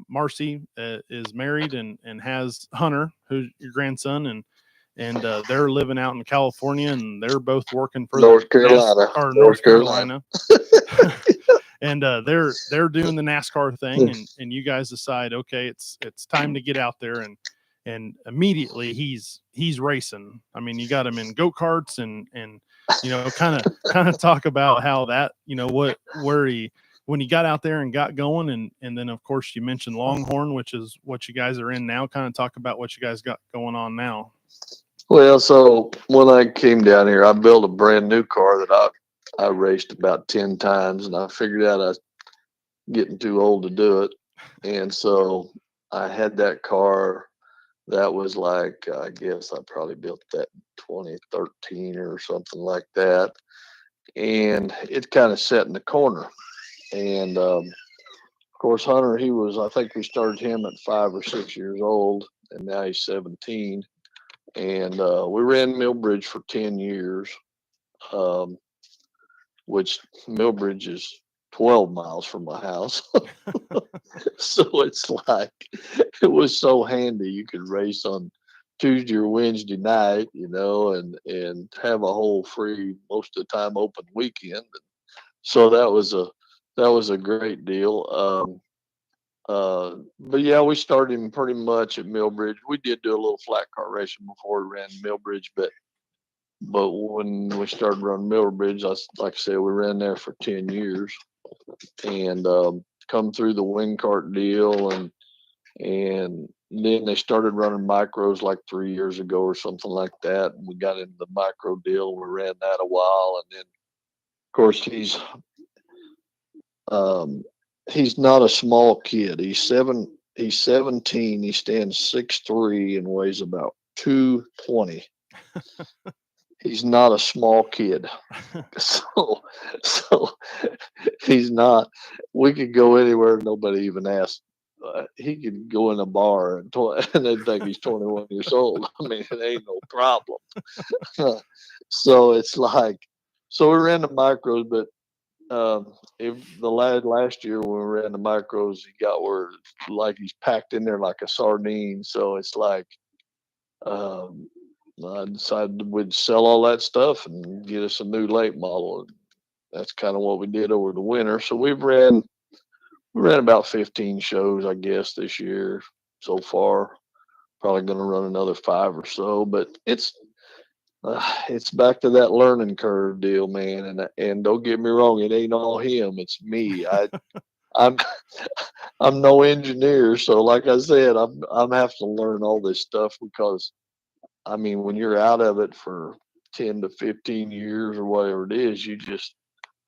Speaker 1: Marcy is married and has Hunter, who's your grandson, and they're living out in California, and they're both working for
Speaker 2: North Carolina.
Speaker 1: North Carolina. And they're doing the NASCAR thing, and you guys decide, okay, it's time to get out there, and immediately he's racing. I mean, you got him in go-karts, and kind of talk about how that, when he got out there and got going, and then of course you mentioned Longhorn, which is what you guys are in now. Kind of talk about what you guys got going on now.
Speaker 2: Well, so when I came down here, I built a brand new car that I raced about 10 times, and I figured out I was getting too old to do it. And so I had that car. That was like, I guess I probably built that in 2013 or something like that. And it kind of set in the corner. And of course, Hunter, I think we started him at 5 or 6 years old, and now he's 17. And we ran Millbridge for 10 years, which Millbridge is 12 miles from my house. So it's like, it was so handy. You could race on Tuesday or Wednesday night, and have a whole free, most of the time open weekend. So that was a great deal. But yeah, we started him pretty much at Millbridge. We did do a little flat car racing before we ran Millbridge, but when we started running Millbridge, like I said, we ran there for 10 years, and come through the wing cart deal, and then they started running micros like 3 years ago or something like that. And we got into the micro deal. We ran that a while, and then of course um, he's not a small kid. He's 17. He stands 6'3" and weighs about 220. He's not a small kid. So so he's not. We could go anywhere and nobody even asked. He could go in a bar and, and they think he's 21 years old. I mean, it ain't no problem. So it's like, so we ran the micros, but if the last year when we ran the micros, he got where like he's packed in there like a sardine. So it's like, um, I decided we'd sell all that stuff and get us a new late model. And that's kind of what we did over the winter. So we ran about 15 shows, I guess, this year so far. Probably going to run another 5 or so, but it's back to that learning curve deal, man. And don't get me wrong, it ain't all him. It's me. I'm I'm no engineer, so like I said, I'm have to learn all this stuff because I mean, when you're out of it for 10 to 15 years or whatever it is,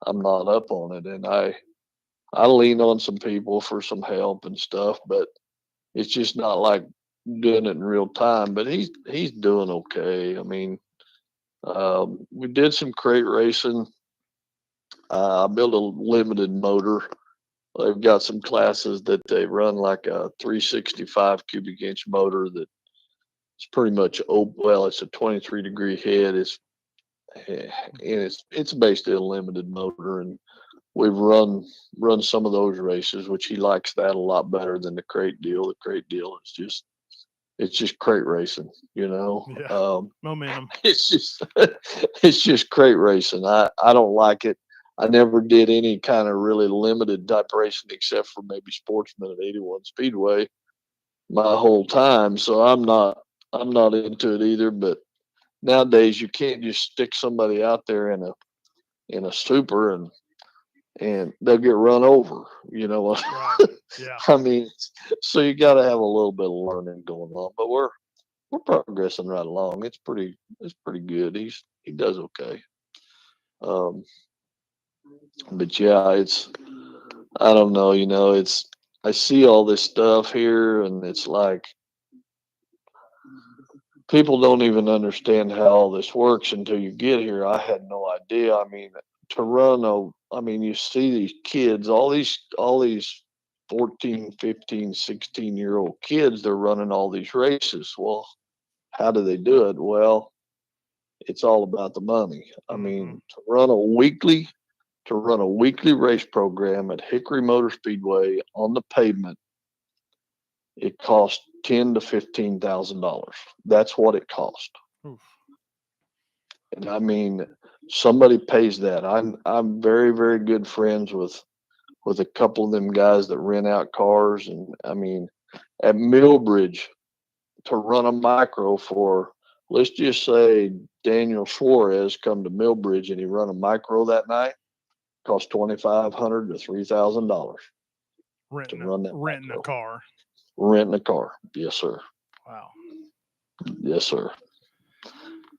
Speaker 2: I'm not up on it, and I lean on some people for some help and stuff, but it's just not like doing it in real time. But he's doing okay. I mean, we did some crate racing. I built a limited motor. They've got some classes that they run like a 365 cubic inch motor that it's pretty much open. Well, it's a 23-degree head. It's basically a limited motor, and we've run some of those races, which he likes that a lot better than the crate deal. The crate deal is just crate racing, you know.
Speaker 1: Yeah. Momentum.
Speaker 2: It's just it's just crate racing. I don't like it. I never did any kind of really limited type racing except for maybe Sportsman at 81 Speedway my whole time. So I'm not into it either. But nowadays you can't just stick somebody out there in a super and they'll get run over. You know,
Speaker 1: Right. Yeah.
Speaker 2: I mean, so you got to have a little bit of learning going on. But we're progressing right along. It's pretty good. He does okay. Um, but yeah, I don't know. I see all this stuff here, and it's like people don't even understand how all this works until you get here. I had no idea. I mean, I mean, you see these kids, all these 14, 15, 16-year-old kids, they're running all these races. Well, how do they do it? Well, it's all about the money. I
Speaker 1: Mm-hmm.
Speaker 2: mean, to run a weekly race program at Hickory Motor Speedway on the pavement, it costs $10,000 to $15,000. That's what it cost.
Speaker 1: Oof.
Speaker 2: And I mean, somebody pays that. I'm very, very good friends with a couple of them guys that rent out cars, and I mean, at Millbridge to run a micro for, let's just say Daniel Suarez come to Millbridge and he run a micro that night, cost $2,500 to $3,000 to run that
Speaker 1: Renting a
Speaker 2: micro.
Speaker 1: car.
Speaker 2: Renting a car, yes sir,
Speaker 1: Wow.
Speaker 2: yes sir.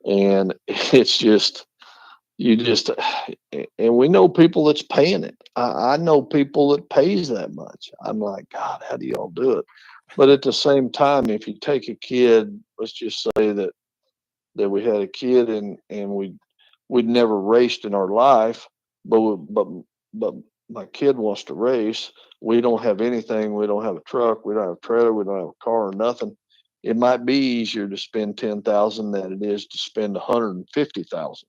Speaker 2: And it's just you just and we know people that's paying it. I know people that pays that much. I'm like, God, how do y'all do it? But at the same time, if you take a kid, let's just say that we had a kid and we'd never raced in our life, but my kid wants to race. We don't have anything. We don't have a truck. We don't have a trailer. We don't have a car or nothing. It might be easier to spend 10,000 than it is to spend 150,000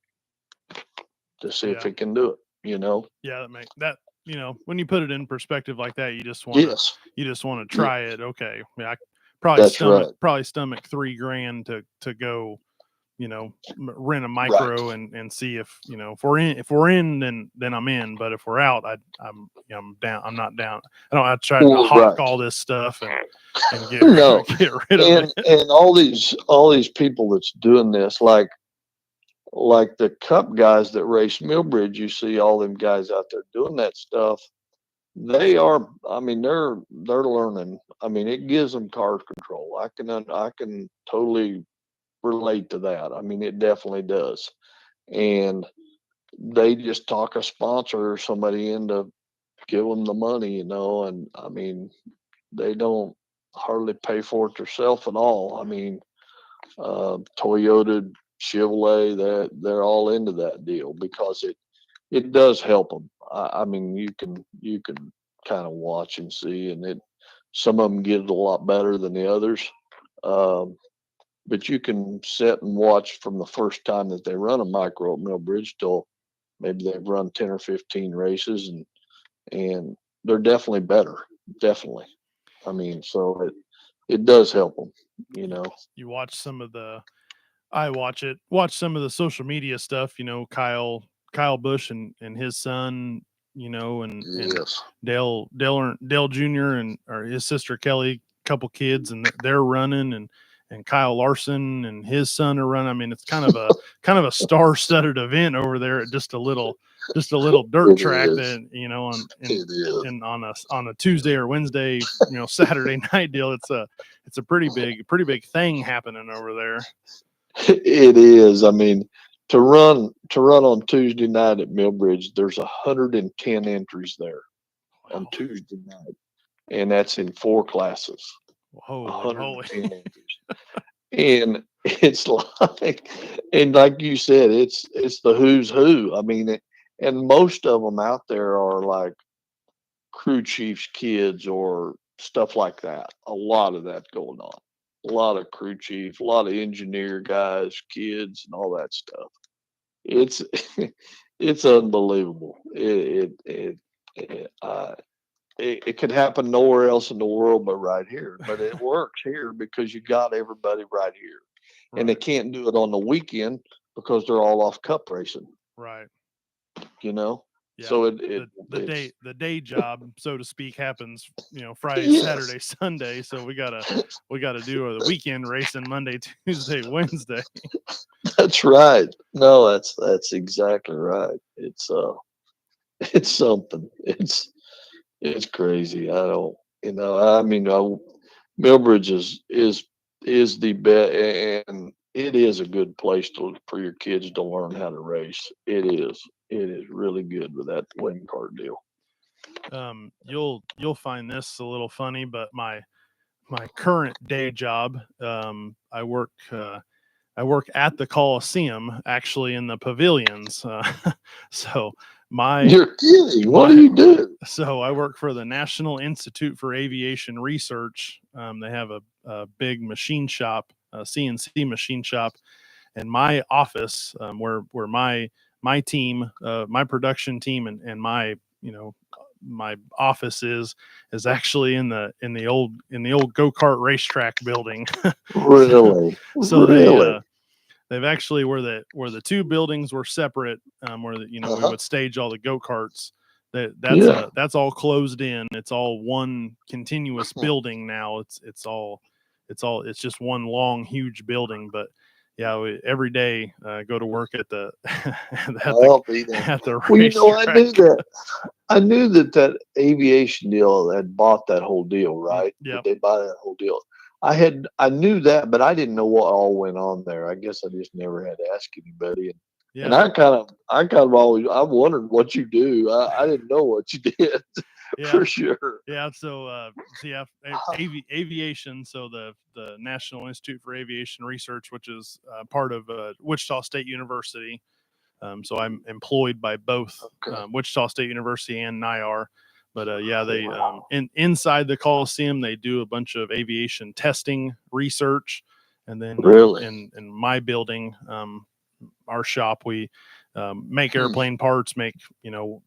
Speaker 2: to see if
Speaker 1: Yeah.
Speaker 2: it can do it. You know?
Speaker 1: Yeah. That, when you put it in perspective like that,
Speaker 2: Yes.
Speaker 1: you just want to
Speaker 2: Yeah,
Speaker 1: try it. Okay. Yeah. I
Speaker 2: that's right.
Speaker 1: probably stomach $3,000 to go, rent a
Speaker 2: Right.
Speaker 1: micro and see if we're in, then I'm in. But if we're out, I'm down. I'm not down. I don't have to try to
Speaker 2: Well,
Speaker 1: hawk
Speaker 2: right.
Speaker 1: all this stuff and get
Speaker 2: No.
Speaker 1: get rid of
Speaker 2: And
Speaker 1: it.
Speaker 2: and all these people that's doing this, like the cup guys that race Millbridge, you see all them guys out there doing that stuff. They are. I mean, they're learning. I mean, it gives them car control. I can totally relate to that. I mean, it definitely does. And they just talk a sponsor or somebody into give them the money, you know. And I mean, they don't hardly pay for it themselves at all. I mean, Toyota, Chevrolet, they're all into that deal because it does help them. I mean, you can kind of watch and see, and it some of them get it a lot better than the others. Um, but you can sit and watch from the first time that they run a micro at Mill Bridge till maybe they've run 10 or 15 races, and they're definitely better. Definitely. I mean, so it does help them, you
Speaker 1: You,
Speaker 2: know.
Speaker 1: you watch some of the watch some of the social media stuff, Kyle Busch and his son, and
Speaker 2: Yes.
Speaker 1: Dale Jr. and or his sister Kelly, couple kids, and they're running, and Kyle Larson and his son are running. I mean, it's kind of a star-studded event over there at just a little dirt
Speaker 2: It
Speaker 1: track
Speaker 2: is.
Speaker 1: that, on
Speaker 2: It is.
Speaker 1: and on a Tuesday or Wednesday, Saturday night deal. It's a pretty big thing happening over there.
Speaker 2: It is. I mean, to run on Tuesday night at Millbridge, there's 110 entries there on
Speaker 1: Wow.
Speaker 2: Tuesday night, and that's in four classes.
Speaker 1: Holy moly.
Speaker 2: 110 entries, and it's like, and like you said, it's the who's who. I mean, and most of them out there are like crew chiefs' kids or stuff like that. A lot of that going on. A lot of crew chief, a lot of engineer guys, kids, and all that stuff. It's it's unbelievable. It could happen nowhere else in the world but right here. But it works here because you got everybody right here, and they
Speaker 1: Right.
Speaker 2: can't do it on the weekend because they're all off cup racing.
Speaker 1: Right.
Speaker 2: You know,
Speaker 1: Yeah.
Speaker 2: so
Speaker 1: The
Speaker 2: it's
Speaker 1: day job, so to speak, happens, Friday,
Speaker 2: yes.
Speaker 1: Saturday, Sunday. So we gotta do the weekend racing Monday, Tuesday, Wednesday.
Speaker 2: That's right. No, that's exactly right. It's something. It's crazy. I don't, I mean, Millbridge is the best, and it is a good place for your kids to learn how to race. It is. It is really good with that wing cart deal.
Speaker 1: You'll find this a little funny, but my current day job, I work at the Coliseum, actually in the pavilions. So my
Speaker 2: You're kidding. What do
Speaker 1: my
Speaker 2: you do?
Speaker 1: so I work for the National Institute for Aviation Research. They have a big machine shop, a CNC machine shop, and my office, where my team, my production team, and my office is actually in the old go-kart racetrack building. so
Speaker 2: Really?
Speaker 1: so
Speaker 2: Really?
Speaker 1: they've actually, where the two buildings were separate, where we
Speaker 2: Uh-huh.
Speaker 1: would stage all the go-karts. That's
Speaker 2: Yeah.
Speaker 1: that's all closed in. It's all one continuous building now. It's just one long huge building. But yeah, every day, go to work at the at the
Speaker 2: I'll be there.
Speaker 1: at the
Speaker 2: Well, I
Speaker 1: racetrack.
Speaker 2: knew that. I knew that aviation deal had bought that whole deal, right? Did
Speaker 1: Yep.
Speaker 2: they buy that whole deal? I knew that, but I didn't know what all went on there. I guess I just never had to ask anybody. And
Speaker 1: Yeah.
Speaker 2: I kind of always, I wondered what you do. I didn't know what you did
Speaker 1: Yeah.
Speaker 2: for sure.
Speaker 1: Yeah, so yeah, aviation. So the National Institute for Aviation Research, which is part of Wichita State University. So I'm employed by both
Speaker 2: Okay.
Speaker 1: Wichita State University and NIAR. But yeah, they
Speaker 2: Wow.
Speaker 1: inside the Coliseum they do a bunch of aviation testing research, and then
Speaker 2: Really?
Speaker 1: in my building, our shop, we make
Speaker 2: Hmm.
Speaker 1: airplane parts, make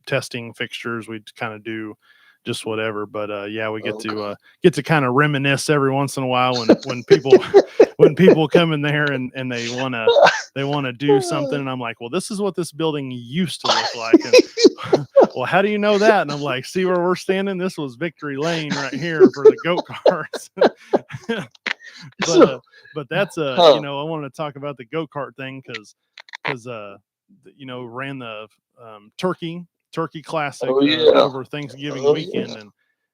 Speaker 1: testing fixtures. We kind of do just whatever. But yeah, we
Speaker 2: Okay.
Speaker 1: get to kind of reminisce every once in a while when people when people come in there and they want to do something, and I'm like, well, this is what this building used to look like. And well, how do you know that? And I'm like, see where we're standing, this was Victory Lane right here for the go-karts. but
Speaker 2: So,
Speaker 1: but that's
Speaker 2: huh.
Speaker 1: I wanted to talk about the go-kart thing because ran the Turkey Classic
Speaker 2: Oh yeah.
Speaker 1: over Thanksgiving
Speaker 2: Oh
Speaker 1: weekend,
Speaker 2: yeah.
Speaker 1: and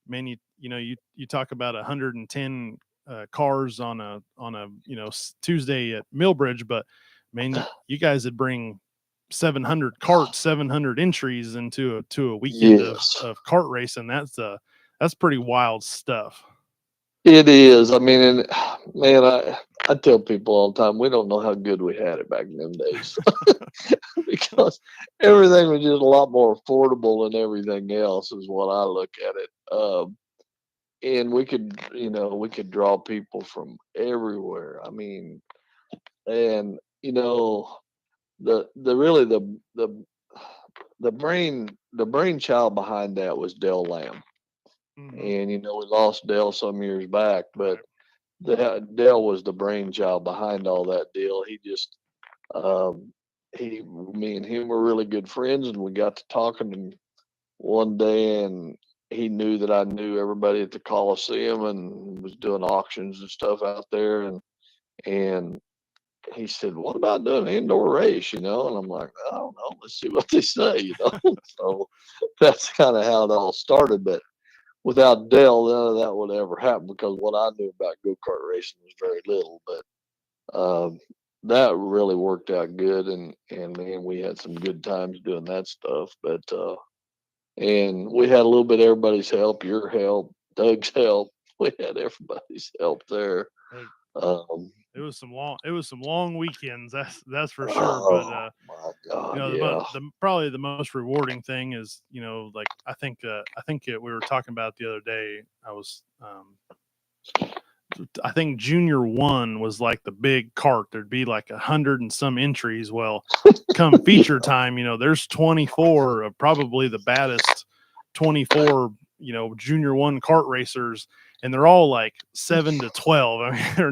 Speaker 1: man, you talk about 110 cars on a Tuesday at Millbridge, but man, you guys would bring 700 carts, 700 entries into a weekend
Speaker 2: Yes.
Speaker 1: of kart racing. That's pretty wild stuff.
Speaker 2: It is. I mean, and man, I tell people all the time, we don't know how good we had it back in them days because everything was just a lot more affordable than everything else, is what I look at it. And we could draw people from everywhere. I mean, and the really the brainchild behind that was Dell Lamb.
Speaker 1: Hmm.
Speaker 2: And we lost Dell some years back, but
Speaker 1: Right.
Speaker 2: Dell was the brainchild behind all that deal. He just, um, me and him were really good friends, and we got to talking one day, and he knew that I knew everybody at the Coliseum and was doing auctions and stuff out there, and he said, "What about doing an indoor race?" And I'm like, "I don't know. Let's see what they say." So that's kind of how it all started, but without Dale, none of that would ever happen because what I knew about go kart racing was very little. But that really worked out good, and man, we had some good times doing that stuff. But and we had a little bit of everybody's help, your help, Doug's help. We had everybody's help there.
Speaker 1: Uh,
Speaker 2: Um,
Speaker 1: it was some long weekends. That's for sure. But
Speaker 2: oh my God,
Speaker 1: the
Speaker 2: yeah.
Speaker 1: probably the most rewarding thing is like we were talking about the other day. I think junior one was like the big cart. There'd be like 100 and some entries. Well, come feature
Speaker 2: Yeah.
Speaker 1: time, there's 24 of probably the baddest 24, junior one kart racers, and they're all like 7 to 12. I mean, they're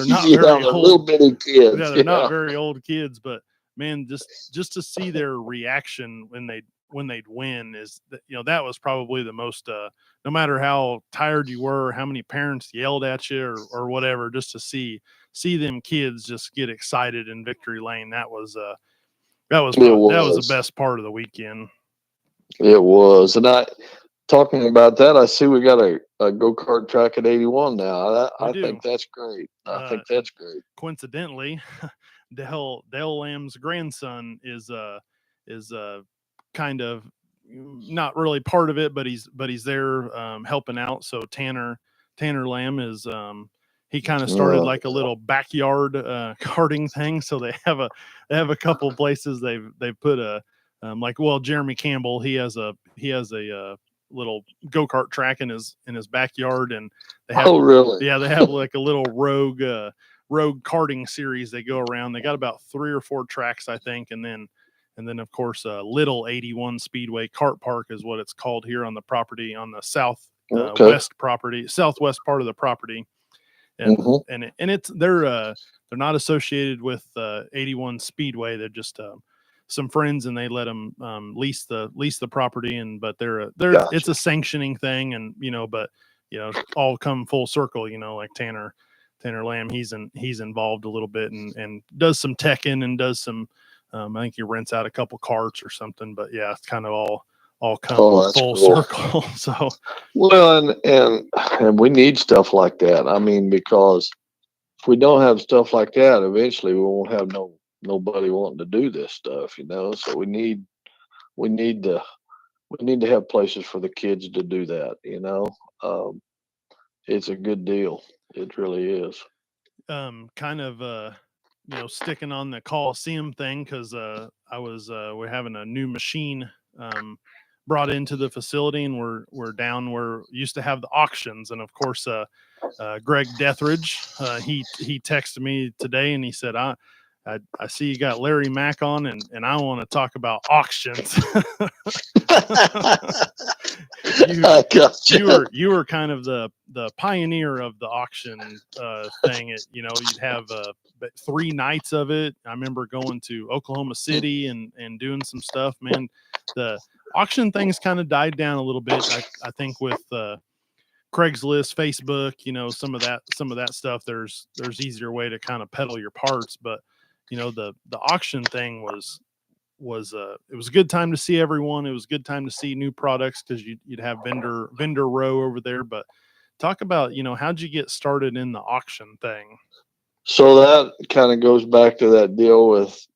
Speaker 1: not
Speaker 2: Yeah,
Speaker 1: very
Speaker 2: they're
Speaker 1: old.
Speaker 2: little bitty
Speaker 1: Yeah,
Speaker 2: kids.
Speaker 1: they're not
Speaker 2: Yeah.
Speaker 1: very old kids, but man, just to see their reaction when they'd win is that that was probably the most no matter how tired you were, how many parents yelled at you or whatever, just to see them kids just get excited in victory lane.
Speaker 2: It
Speaker 1: That was the
Speaker 2: was.
Speaker 1: best part of the weekend.
Speaker 2: It was. And talking about that, I see we got a go kart track at 81 now.
Speaker 1: We
Speaker 2: I think
Speaker 1: do.
Speaker 2: that's great. I think
Speaker 1: And
Speaker 2: that's great.
Speaker 1: coincidentally, Dale Lamb's grandson is kind of not really part of it, but he's there helping out. So Tanner Lamb is he kind of started like a
Speaker 2: Yeah.
Speaker 1: little backyard karting thing. So they have a couple places they've put a like, well, Jeremy Campbell, he has a little go kart track in his backyard, and they have
Speaker 2: Oh, really?
Speaker 1: yeah, they have like a little rogue karting series. They go around. They got about 3 or 4 tracks, I think, and then of course Little 81 Speedway Kart Park is what it's called here on the property on the
Speaker 2: Okay.
Speaker 1: southwest part of the property,
Speaker 2: Hmm.
Speaker 1: and it's they're not associated with 81 Speedway. They're just some friends, and they let them lease the property, and but they're it's
Speaker 2: Gotcha.
Speaker 1: a sanctioning thing, and but all come full circle. Like Tanner Lamb, he's involved a little bit and does some teching and does some. I think he rents out a couple carts or something, but yeah, it's kind of all come
Speaker 2: Oh, that's
Speaker 1: full
Speaker 2: cool.
Speaker 1: circle. So
Speaker 2: Well, and we need stuff like that. I mean, because if we don't have stuff like that, eventually we won't have nobody wanting to do this stuff. So we need to we need to have places for the kids to do that. Um, it's a good deal. It really is.
Speaker 1: kind of sticking on the Coliseum thing because we're having a new machine brought into the facility, and we're down where we used to have the auctions, and of course Greg Dethridge he texted me today, and he said I see you got Larry Mack on, and I want to talk about auctions. you
Speaker 2: I got you.
Speaker 1: you were kind of the pioneer of the auction thing. You'd have 3 nights of it. I remember going to Oklahoma City and doing some stuff. Man, the auction things kind of died down a little bit. I think with Craigslist, Facebook, some of that stuff. There's easier way to kind of peddle your parts, but the auction thing was it was a good time to see everyone. It was a good time to see new products because you'd have vendor row over there. But talk about, how'd you get started in the auction thing?
Speaker 2: So that kind of goes back to that deal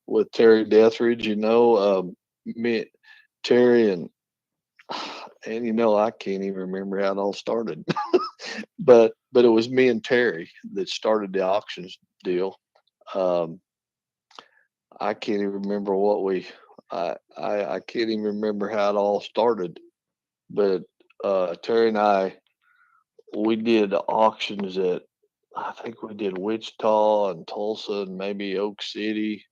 Speaker 2: with Terry Deathridge, me, Terry, and I can't even remember how it all started, but it was me and Terry that started the auctions deal. Um, I can't even remember what I can't even remember how it all started, but Terry and we did auctions at, I think we did Wichita and Tulsa and maybe Oak City.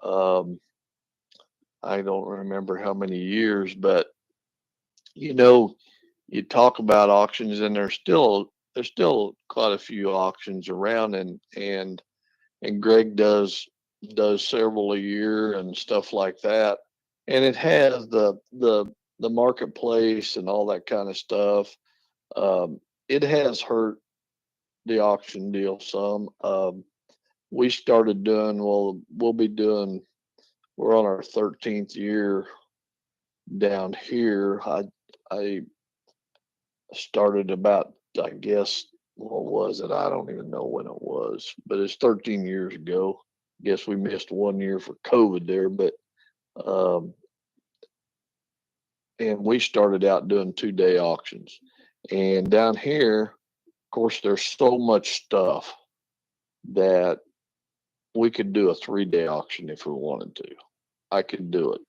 Speaker 2: Um, I don't remember how many years, but you know, you talk about auctions, and there's still quite a few auctions around, and Greg does several a year and stuff like that, and it has the marketplace and all that kind of stuff. It has hurt the auction deal some. We started doing, well, we're on our 13th year down here. I started about, I guess, what was it? I don't even know when it was, but it's 13 years ago. Guess we missed 1 year for COVID there, but um, and we started out doing 2-day auctions. And down here, of course, there's so much stuff that we could do a 3-day auction if we wanted to. I could do it.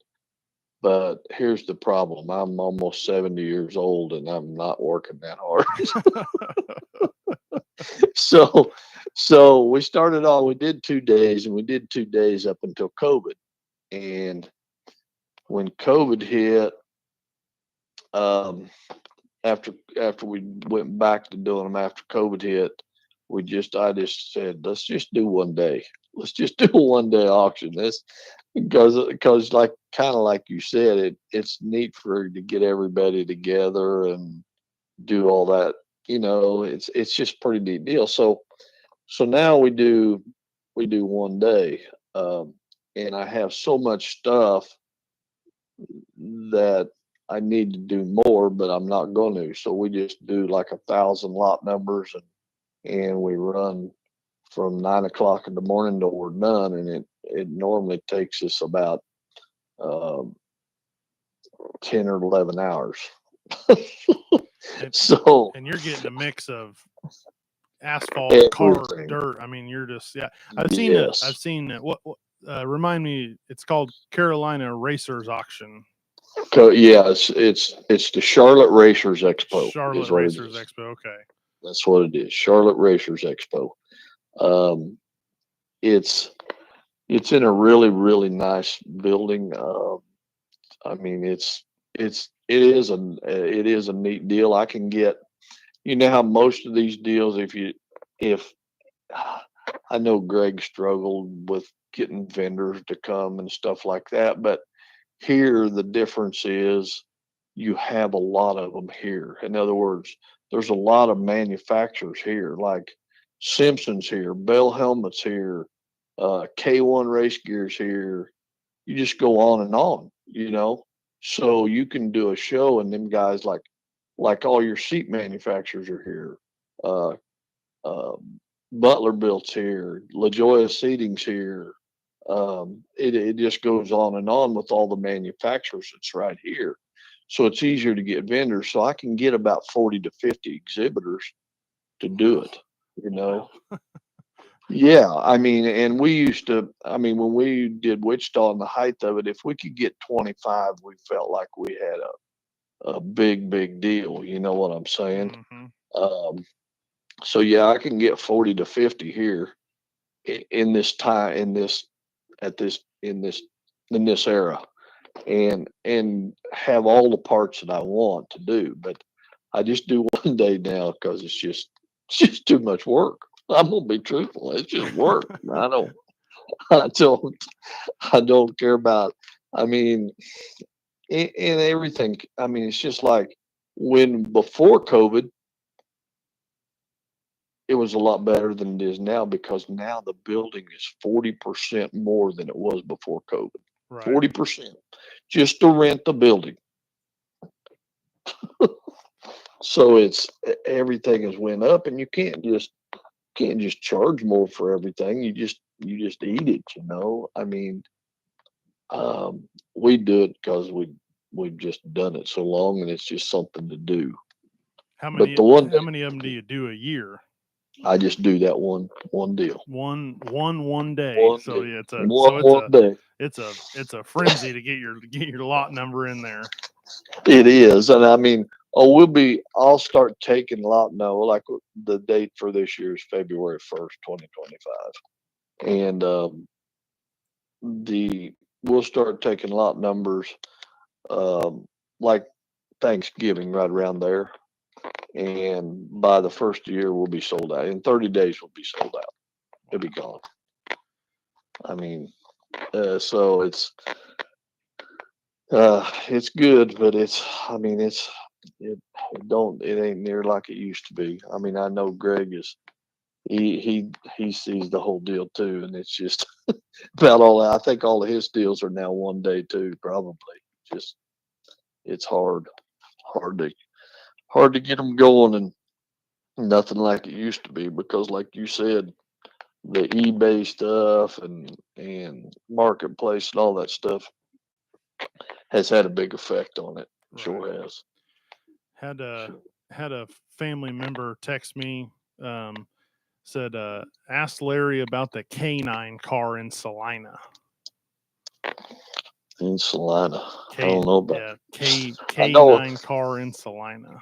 Speaker 2: But here's the problem. I'm almost 70 years old and I'm not working that hard. So we started off, we did 2 days, and we did 2 days up until COVID. And when COVID hit, um, after we went back to doing them after COVID hit, I just said, let's just do 1 day. Let's just do a 1-day auction. This because like kind of like you said, it's neat to get everybody together and do all that. It's just pretty neat deal. So now we do 1 day, um, and I have so much stuff that I need to do more, but I'm not going to. So we just do like 1,000 lot numbers, and we run from 9 o'clock in the morning till we're done, and it normally takes us about um, 10 or 11 hours.
Speaker 1: And,
Speaker 2: So
Speaker 1: and you're getting a mix of asphalt, car,
Speaker 2: everything,
Speaker 1: dirt. I mean, you're just, yeah. I've seen it. I've
Speaker 2: yes.
Speaker 1: seen it. Remind me, it's called Carolina Racers Auction.
Speaker 2: Yeah, it's the Charlotte Racers Expo is
Speaker 1: Charlotte
Speaker 2: what it
Speaker 1: Racers
Speaker 2: is.
Speaker 1: Expo. Okay.
Speaker 2: That's what it is. Charlotte Racers Expo. Um, it's it's in a really really nice building. I mean, it is a neat deal. I can get, how most of these deals, if I know Greg struggled with getting vendors to come and stuff like that, but here the difference is you have a lot of them here. In other words, there's a lot of manufacturers here, like Simpson's here, Bell Helmets here, K1 Race Gears here. You just go on and on. So you can do a show, and them guys like all your seat manufacturers are here. Uh, uh, Butler Built's here, LaJoya Seating's here. It just goes on and on with all the manufacturers that's right here. So it's easier to get vendors. So I can get about 40 to 50 exhibitors to do
Speaker 1: Wow.
Speaker 2: it, you
Speaker 1: Wow.
Speaker 2: know. Yeah, I mean, and we used to, I mean, when we did Wichita and the height of it, if we could get 25, we felt like we had a big, big deal. You know what I'm saying?
Speaker 1: Hmm.
Speaker 2: Um, so yeah, I can get 40 to 50 here in this time, at this, in this era, and have all the parts that I want to do. But I just do 1 day now because it's just too much work. I'm gonna be truthful. It's just work. I don't, I don't care about. I mean, in everything. I mean, it's just like when before COVID, it was a lot better than it is now because now the building is 40% more than it was before COVID.
Speaker 1: Right.
Speaker 2: 40% just to rent the building. So it's everything has went up, and you can't just charge more for everything. You just eat it, you know. I mean, we do it because we've just done it so long, and it's just something to do.
Speaker 1: How
Speaker 2: But
Speaker 1: many
Speaker 2: the one
Speaker 1: how many of them do you do a year?
Speaker 2: I just do that one deal,
Speaker 1: One day.
Speaker 2: one
Speaker 1: So
Speaker 2: deal,
Speaker 1: yeah,
Speaker 2: one day.
Speaker 1: it's a frenzy to get your lot number in there.
Speaker 2: It is, and I mean, I'll start taking lot no, like the date for this year is February 1st, 2025, and the we'll start taking lot numbers like Thanksgiving right around there, and by the first year we'll be sold out. In 30 days we'll be sold out. It'll be gone. I mean, so it's good, but I mean, it ain't near like it used to be. I mean, I know Greg is, he sees the whole deal too, and it's just about all. I think all of his deals are now one day too, probably. Just it's hard to, hard to get them going, and nothing like it used to be because, like you said, the eBay stuff and marketplace and all that stuff has had a big effect on it.
Speaker 1: Right.
Speaker 2: Sure has.
Speaker 1: Had a
Speaker 2: Sure.
Speaker 1: had a family member text me, said, ask Larry about the K9 car in Salina.
Speaker 2: In Salina, I
Speaker 1: K
Speaker 2: don't know about.
Speaker 1: yeah,
Speaker 2: I know.
Speaker 1: K9 car in Salina.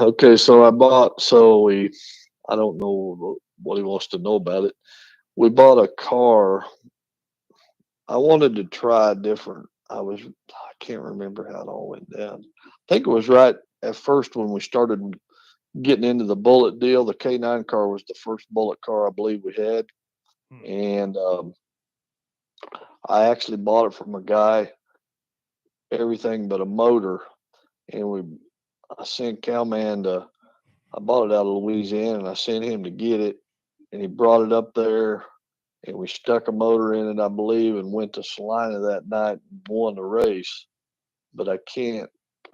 Speaker 2: Okay, so I bought. So I don't know what he wants to know about it. We bought a car. I wanted to try different. I can't remember how it all went down. I think it was right at first when we started getting into the bullet deal. The K9 car was the first bullet car I believe we had,
Speaker 1: Hmm.
Speaker 2: and I actually bought it from a guy, everything but a motor, and I sent Cowman to. I bought it out of Louisiana, and I sent him to get it, and he brought it up there, and we stuck a motor in it, I believe, and went to Salina that night and won the race. But I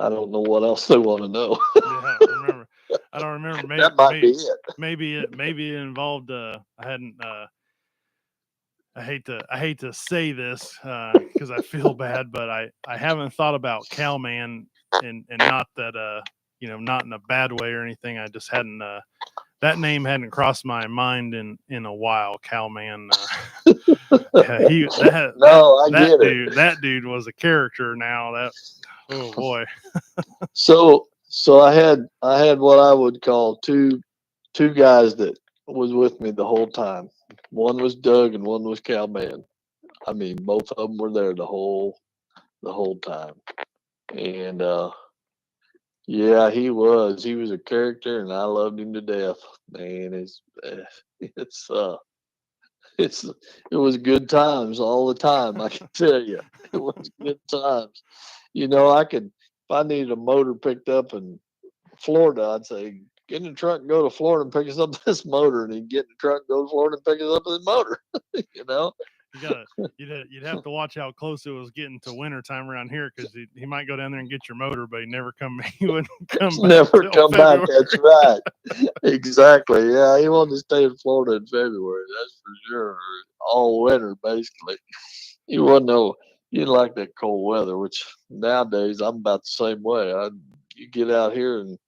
Speaker 2: don't know what else they want to know.
Speaker 1: Yeah, I don't remember. I don't remember.
Speaker 2: That might be it.
Speaker 1: Maybe it involved. I hadn't. I hate to say this because I feel bad, but I haven't thought about Cowman, and not that not in a bad way or anything. I just hadn't that name hadn't crossed my mind in a while. Cowman. Yeah,
Speaker 2: No, I get it.
Speaker 1: that dude was a character. Now that, oh boy.
Speaker 2: So I had what I would call two guys that was with me the whole time. One was Doug and one was Cowman. I mean, both of them were there the whole time. And yeah, he was a character, and I loved him to death. Man, it's it's it was good times all the time. I can tell you, it was good times. I could, if I needed a motor picked up in Florida, I'd say, get in the truck and go to Florida and pick us up this motor, and he'd get in the truck, go to Florida and pick us up this motor. you know,
Speaker 1: You gotta you'd have to watch how close it was getting to winter time around here because he might go down there and get your motor, but he wouldn't come back
Speaker 2: Never
Speaker 1: till
Speaker 2: come back.
Speaker 1: February.
Speaker 2: That's right. Exactly. Yeah, he wanted to stay in Florida in February. That's for sure. All winter, basically. He wasn't no. You didn't like that cold weather, which nowadays I'm about the same way. You get out here and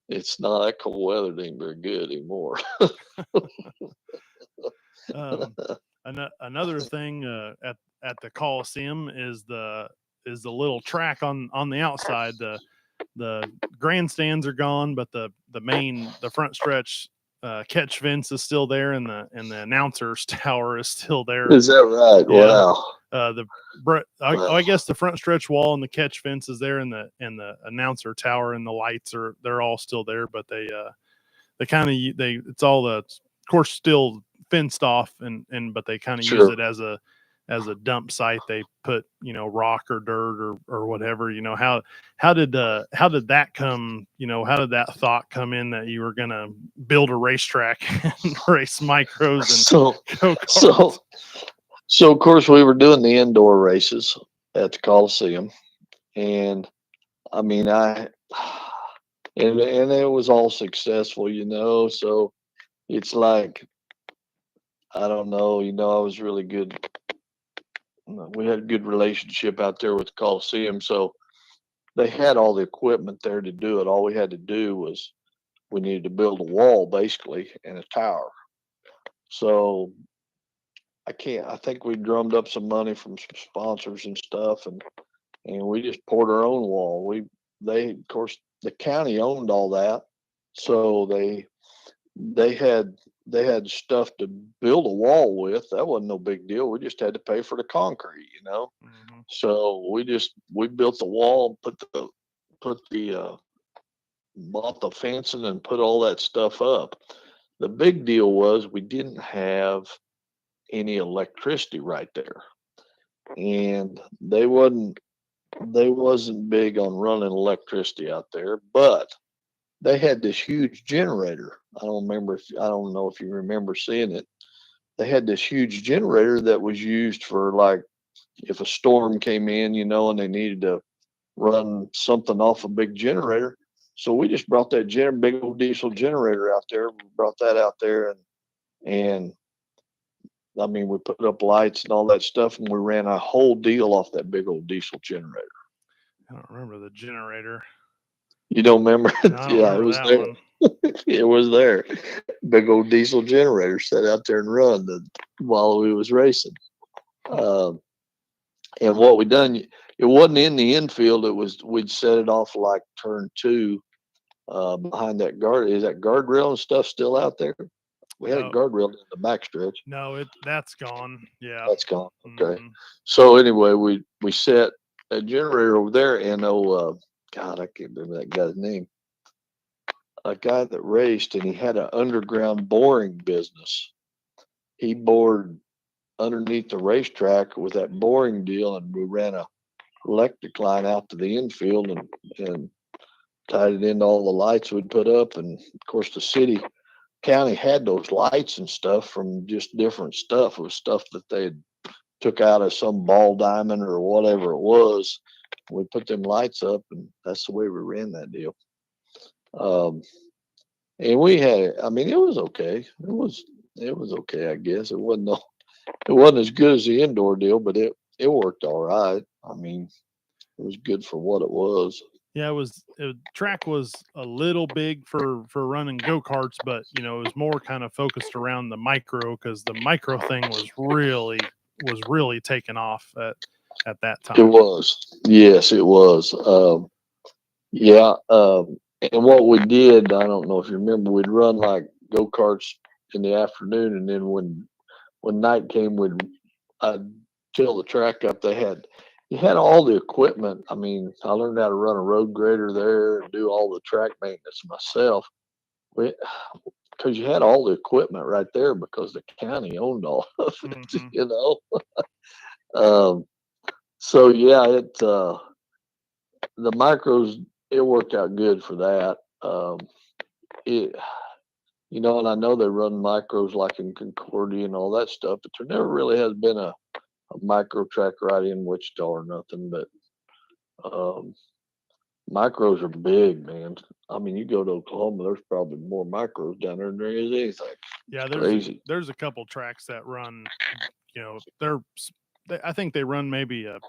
Speaker 2: it's not that cold weather. It ain't very good anymore.
Speaker 1: Um, Another thing at the Coliseum is the little track on the outside. The grandstands are gone, but the front stretch catch fence is still there, and the announcer's tower is still there.
Speaker 2: Is that right?
Speaker 1: Yeah.
Speaker 2: Wow.
Speaker 1: I guess the front stretch wall and the catch fence is there, and the announcer tower and the lights they're all still there, but they kind of it's all of course still fenced off, and but they kind of use
Speaker 2: Sure.
Speaker 1: it as a dump site. They put rock or dirt or whatever. How did that come? How did that thought come in that you were gonna build a racetrack and race micros
Speaker 2: So
Speaker 1: and go
Speaker 2: so
Speaker 1: karts?
Speaker 2: So of course we were doing the indoor races at the Coliseum, and I mean and it was all successful, So it's like I don't know, I was really good. We had a good relationship out there with the Coliseum, so they had all the equipment there to do it. All we had to do was we needed to build a wall basically and a tower. So I think we drummed up some money from some sponsors and stuff, and we just poured our own wall. Of course, the county owned all that, so they had they had stuff to build a wall with. That wasn't no big deal. We just had to pay for the concrete.
Speaker 1: Hmm.
Speaker 2: So we built the wall, put the bought the fencing and put all that stuff up. The big deal was we didn't have any electricity right there, and they wasn't big on running electricity out there, but they had this huge generator. I don't know if you remember seeing it. They had this huge generator that was used for like if a storm came in, and they needed to run something off a big generator. So we just brought that big old diesel generator out there. We brought that out there, and I mean we put up lights and all that stuff, and we ran a whole deal off that big old diesel generator.
Speaker 1: I don't remember the generator.
Speaker 2: You don't remember
Speaker 1: No,
Speaker 2: it?
Speaker 1: I don't
Speaker 2: Yeah, it
Speaker 1: remember
Speaker 2: was
Speaker 1: that
Speaker 2: there.
Speaker 1: one.
Speaker 2: It was there. Big old diesel generator sat out there and while we was racing.
Speaker 1: Hmm.
Speaker 2: Um, and what we done, it wasn't in the infield. We'd set it off like turn two behind that guard. Is that guardrail and stuff still out there? We had a
Speaker 1: No,
Speaker 2: guardrail in the backstretch.
Speaker 1: no, that's gone. Yeah.
Speaker 2: That's gone. Okay.
Speaker 1: Hmm.
Speaker 2: So anyway, we set a generator over there, and God, I can't remember that guy's name. A guy that raced, and he had an underground boring business. He bored underneath the racetrack with that boring deal, and we ran a electric line out to the infield and tied it into all the lights we'd put up. And of course, the county had those lights and stuff from just different stuff. It was stuff that they had took out of some ball diamond or whatever it was. We put them lights up, and that's the way we ran that deal. Um, and we had, I mean, it was okay. It was okay, I guess. It wasn't as good as the indoor deal, but it worked all right. I mean, it was good for what it was.
Speaker 1: Yeah, track was a little big for running go karts, but it was more kind of focused around the micro because the micro thing was really taking off at that
Speaker 2: It
Speaker 1: time.
Speaker 2: was, yes, it was. Yeah, and what we did, I don't know if you remember, we'd run like go karts in the afternoon, and then when night came, I'd fill the track up. You had all the equipment. I mean, I learned how to run a road grader there and do all the track maintenance myself. Because you had all the equipment right there because the county owned all of it,
Speaker 1: Hmm.
Speaker 2: Um, so yeah, the micros, it worked out good for that. It and I know they run micros like in Concordia and all that stuff, but there never really has been a micro track right in Wichita or nothing. But um, micros are big, man. I mean, you go to Oklahoma, there's probably more micros down there than there is anything. It's
Speaker 1: Yeah,
Speaker 2: crazy.
Speaker 1: there's a couple tracks that run. I think they run maybe a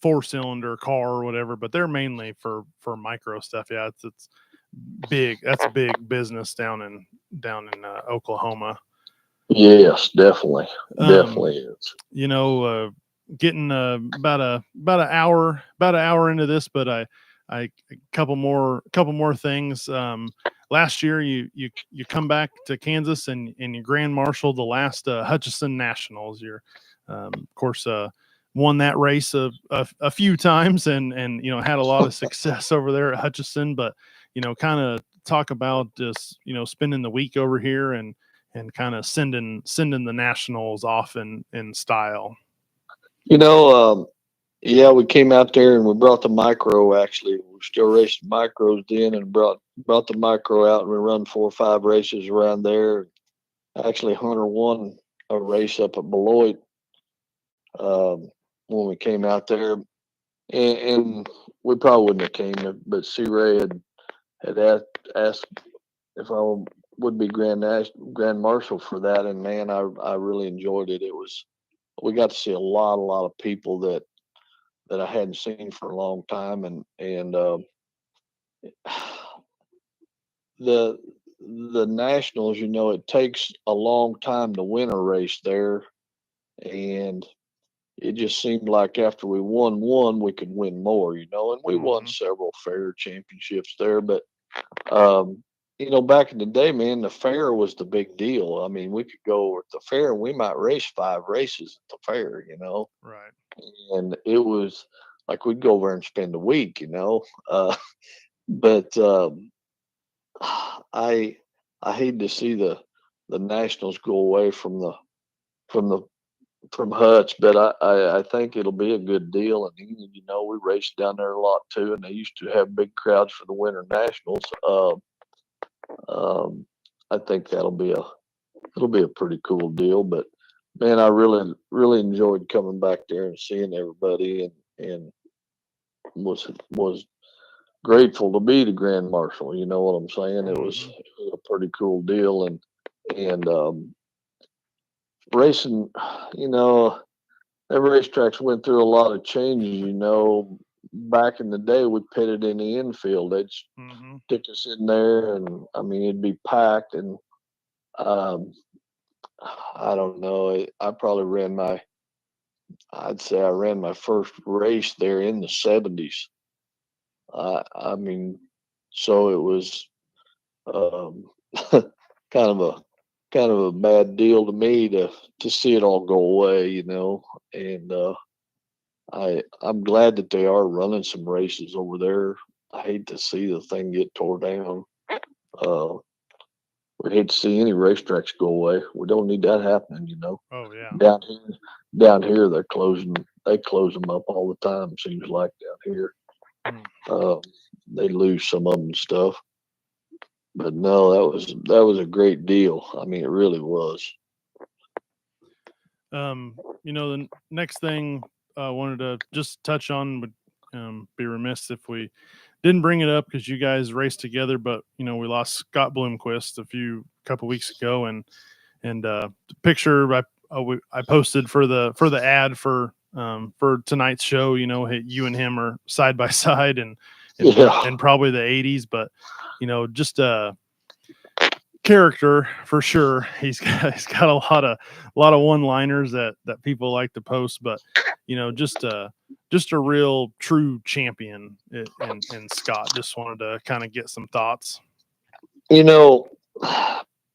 Speaker 1: 4-cylinder car or whatever, but they're mainly for micro stuff. Yeah, it's big. That's big business down in Oklahoma.
Speaker 2: Yes, definitely,
Speaker 1: Um,
Speaker 2: definitely is.
Speaker 1: Getting about an hour into this, but I a couple more things. Last year you come back to Kansas and you grand marshal the last Hutchinson Nationals. You're of course won that race a few times and had a lot of success over there at Hutchinson, but kind of talk about just spending the week over here and kind of sending the Nationals off in style.
Speaker 2: You know, yeah, we came out there and we brought the micro. Actually, we were still racing micros then, and brought the micro out, and we run 4 or 5 races around there. Actually, Hunter won a race up at Beloit when we came out there, and we probably wouldn't have came, but C. Ray had asked if I would be Grand Marshal for that, and man, I really enjoyed it. We got to see a lot of people that I hadn't seen for a long time, and the the nationals, it takes a long time to win a race there, and it just seemed like after we won one, we could win more, and we won
Speaker 1: Mm-hmm.
Speaker 2: several fair championships there. But um, back in the day, man, the fair was the big deal. I mean, we could go at the fair and we might race 5 races at the fair.
Speaker 1: Right.
Speaker 2: And it was like we'd go over and spend a week. But I I hate to see the Nationals go away from the from Hutch, but I think it'll be a good deal. And we raced down there a lot too, and they used to have big crowds for the Winter Nationals. Um, I think it'll be a pretty cool deal. But man, I really enjoyed coming back there and seeing everybody, and was grateful to be the Grand Marshal. You know what I'm saying?
Speaker 1: Mm-hmm.
Speaker 2: It was a pretty cool deal, and racing. You know, Every racetracks went through a lot of changes. Back in the day, we pitted in the infield. They'd
Speaker 1: Mm-hmm.
Speaker 2: stick us in there, and I mean, it'd be packed. And um, I don't know. I probably I'd say I ran my first race there in the '70s. I mean, so it was um, kind of a bad deal to me to see it all go away. And I'm glad that they are running some races over there. I hate to see the thing get tore down. Uh, we hate to see any racetracks go away. We don't need that happening.
Speaker 1: Oh yeah.
Speaker 2: Down here, down here, they close them up all the time. Seems like down here,
Speaker 1: Mm.
Speaker 2: uh, they lose some of them and stuff. But no, that was a great deal. I mean, it really was.
Speaker 1: The next thing I wanted to just touch on would be remiss if we didn't bring it up because you guys raced together, but we lost Scott Bloomquist a couple weeks ago, and the picture I posted for the ad for tonight's show. You and him are side by side,
Speaker 2: Yeah,
Speaker 1: and probably the '80s, but just character for sure. He's got a lot of one liners that people like to post, but just a real true champion. And Scott, just wanted to kind of get some thoughts.
Speaker 2: you know,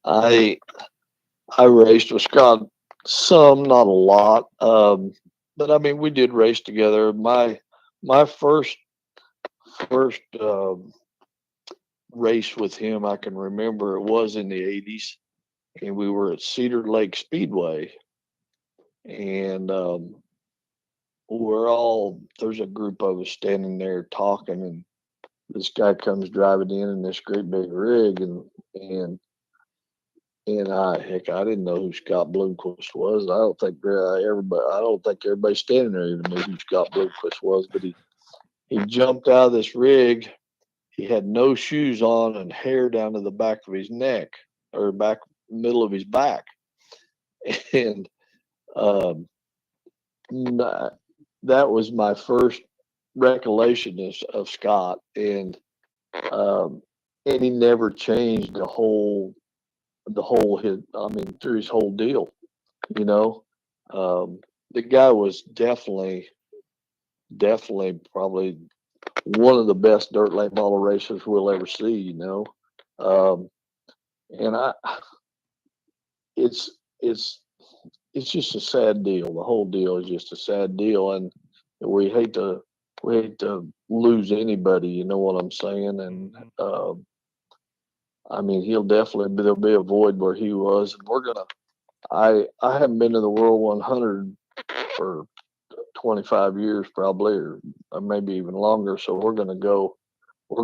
Speaker 2: I I raced with Scott some, not a lot. But I mean, we did race together. My first race with him, I can remember it was in the '80s, and we were at Cedar Lake Speedway, and there's a group of us standing there talking, and this guy comes driving in this great big rig, and I didn't know who Scott Bloomquist was. I don't think everybody standing there even knew who Scott Bloomquist was. But he jumped out of this rig. He had no shoes on and hair down to the back of his neck, or back middle of his back, and um, n- that was my first recollection of Scott, um, and he never changed his. I mean, through his whole deal. You know, the guy was definitely probably one of the best dirt late model racers we'll ever see. Um, and it's it's it's just a sad deal. The whole deal is just a sad deal, and we hate to we hate to lose anybody. You know what I'm saying? And
Speaker 1: Hmm.
Speaker 2: I mean, there'll be a void where he was, and we're gonna. I haven't been to the World 100 for 25 years probably, or maybe even longer. So we're gonna go to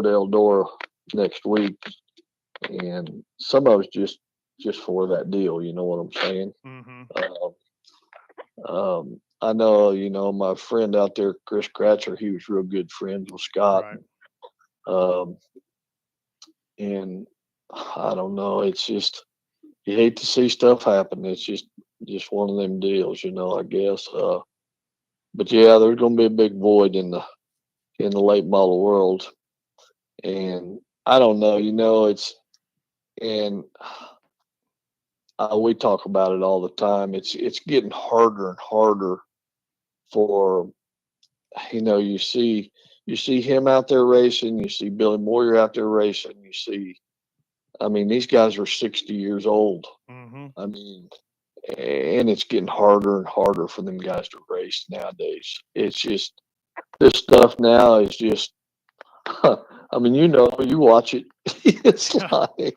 Speaker 2: Eldora next week, and some of us just for that deal. You know what I'm saying?
Speaker 1: Hmm.
Speaker 2: Uh, I know, my friend out there, Chris Kratzer, he was real good friends with Scott.
Speaker 1: Right.
Speaker 2: Um, and I don't know, it's just you hate to see stuff happen. It's just one of them deals, I guess. But yeah, there's going to be a big void in the late model world, and I don't know, it's and we talk about it all the time. It's getting harder and harder for you see him out there racing, you see Billy Moyer out there racing, you see. I mean, these guys are 60 years old.
Speaker 1: Mm-hmm.
Speaker 2: I mean, and it's getting harder and harder for them guys to race nowadays. It's just this stuff now is just. I mean, you watch it. It's
Speaker 1: Yeah.
Speaker 2: like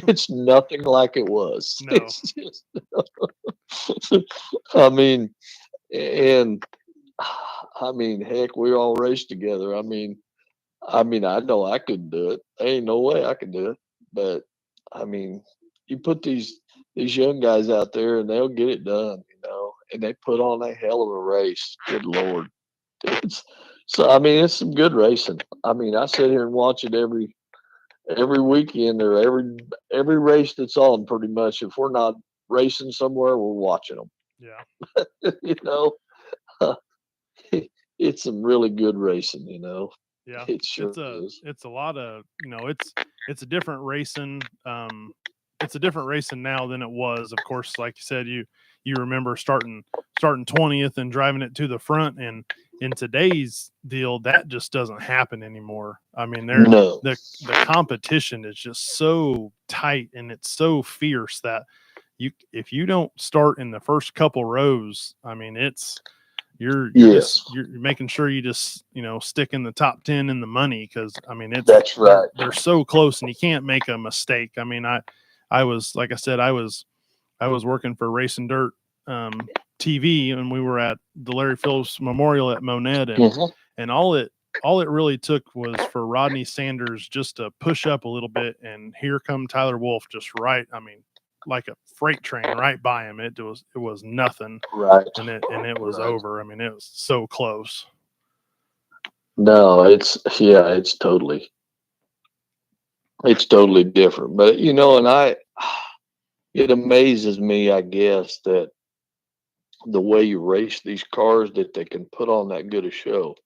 Speaker 2: it's nothing like it was.
Speaker 1: No.
Speaker 2: It's just. I mean, and I mean, heck, we all raced together. I mean, I know I couldn't do it. There ain't no way I could do it. But I mean, you put these young guys out there and they'll get it done, and they put on a hell of a race. Good Lord. It's so I mean, it's some good racing. I mean, I sit here and watch it every weekend or every race that's on pretty much. If we're not racing somewhere, we're watching them.
Speaker 1: Yeah.
Speaker 2: you know, it's some really good racing.
Speaker 1: Yeah.
Speaker 2: It sure is.
Speaker 1: It's a lot of, it's a different racing. It's a different racing now than it was. Of course, like you said, you remember starting 20th and driving it to the front, and in today's deal that just doesn't happen anymore. I mean,
Speaker 2: No.
Speaker 1: the competition is just so tight and it's so fierce that if you don't start in the first couple rows, I mean, it's
Speaker 2: Yes,
Speaker 1: you're making sure you just stick in the top 10 in the money, because I mean it's
Speaker 2: that's right.
Speaker 1: they're so close and you can't make a mistake. I mean, I was, like I said, I was working for Race and Dirt TV, and we were at the Larry Phillips Memorial at Monette,
Speaker 2: Mhm.
Speaker 1: and all it really took was for Rodney Sanders just to push up a little bit, and here come Tyler Wolf just right. I mean, like a freight train right by him. It was nothing,
Speaker 2: Right,
Speaker 1: and it was
Speaker 2: right.
Speaker 1: over. I mean, it was so close.
Speaker 2: No, it's totally different. But and it amazes me, I guess, that the way you race these cars that they can put on that good a show.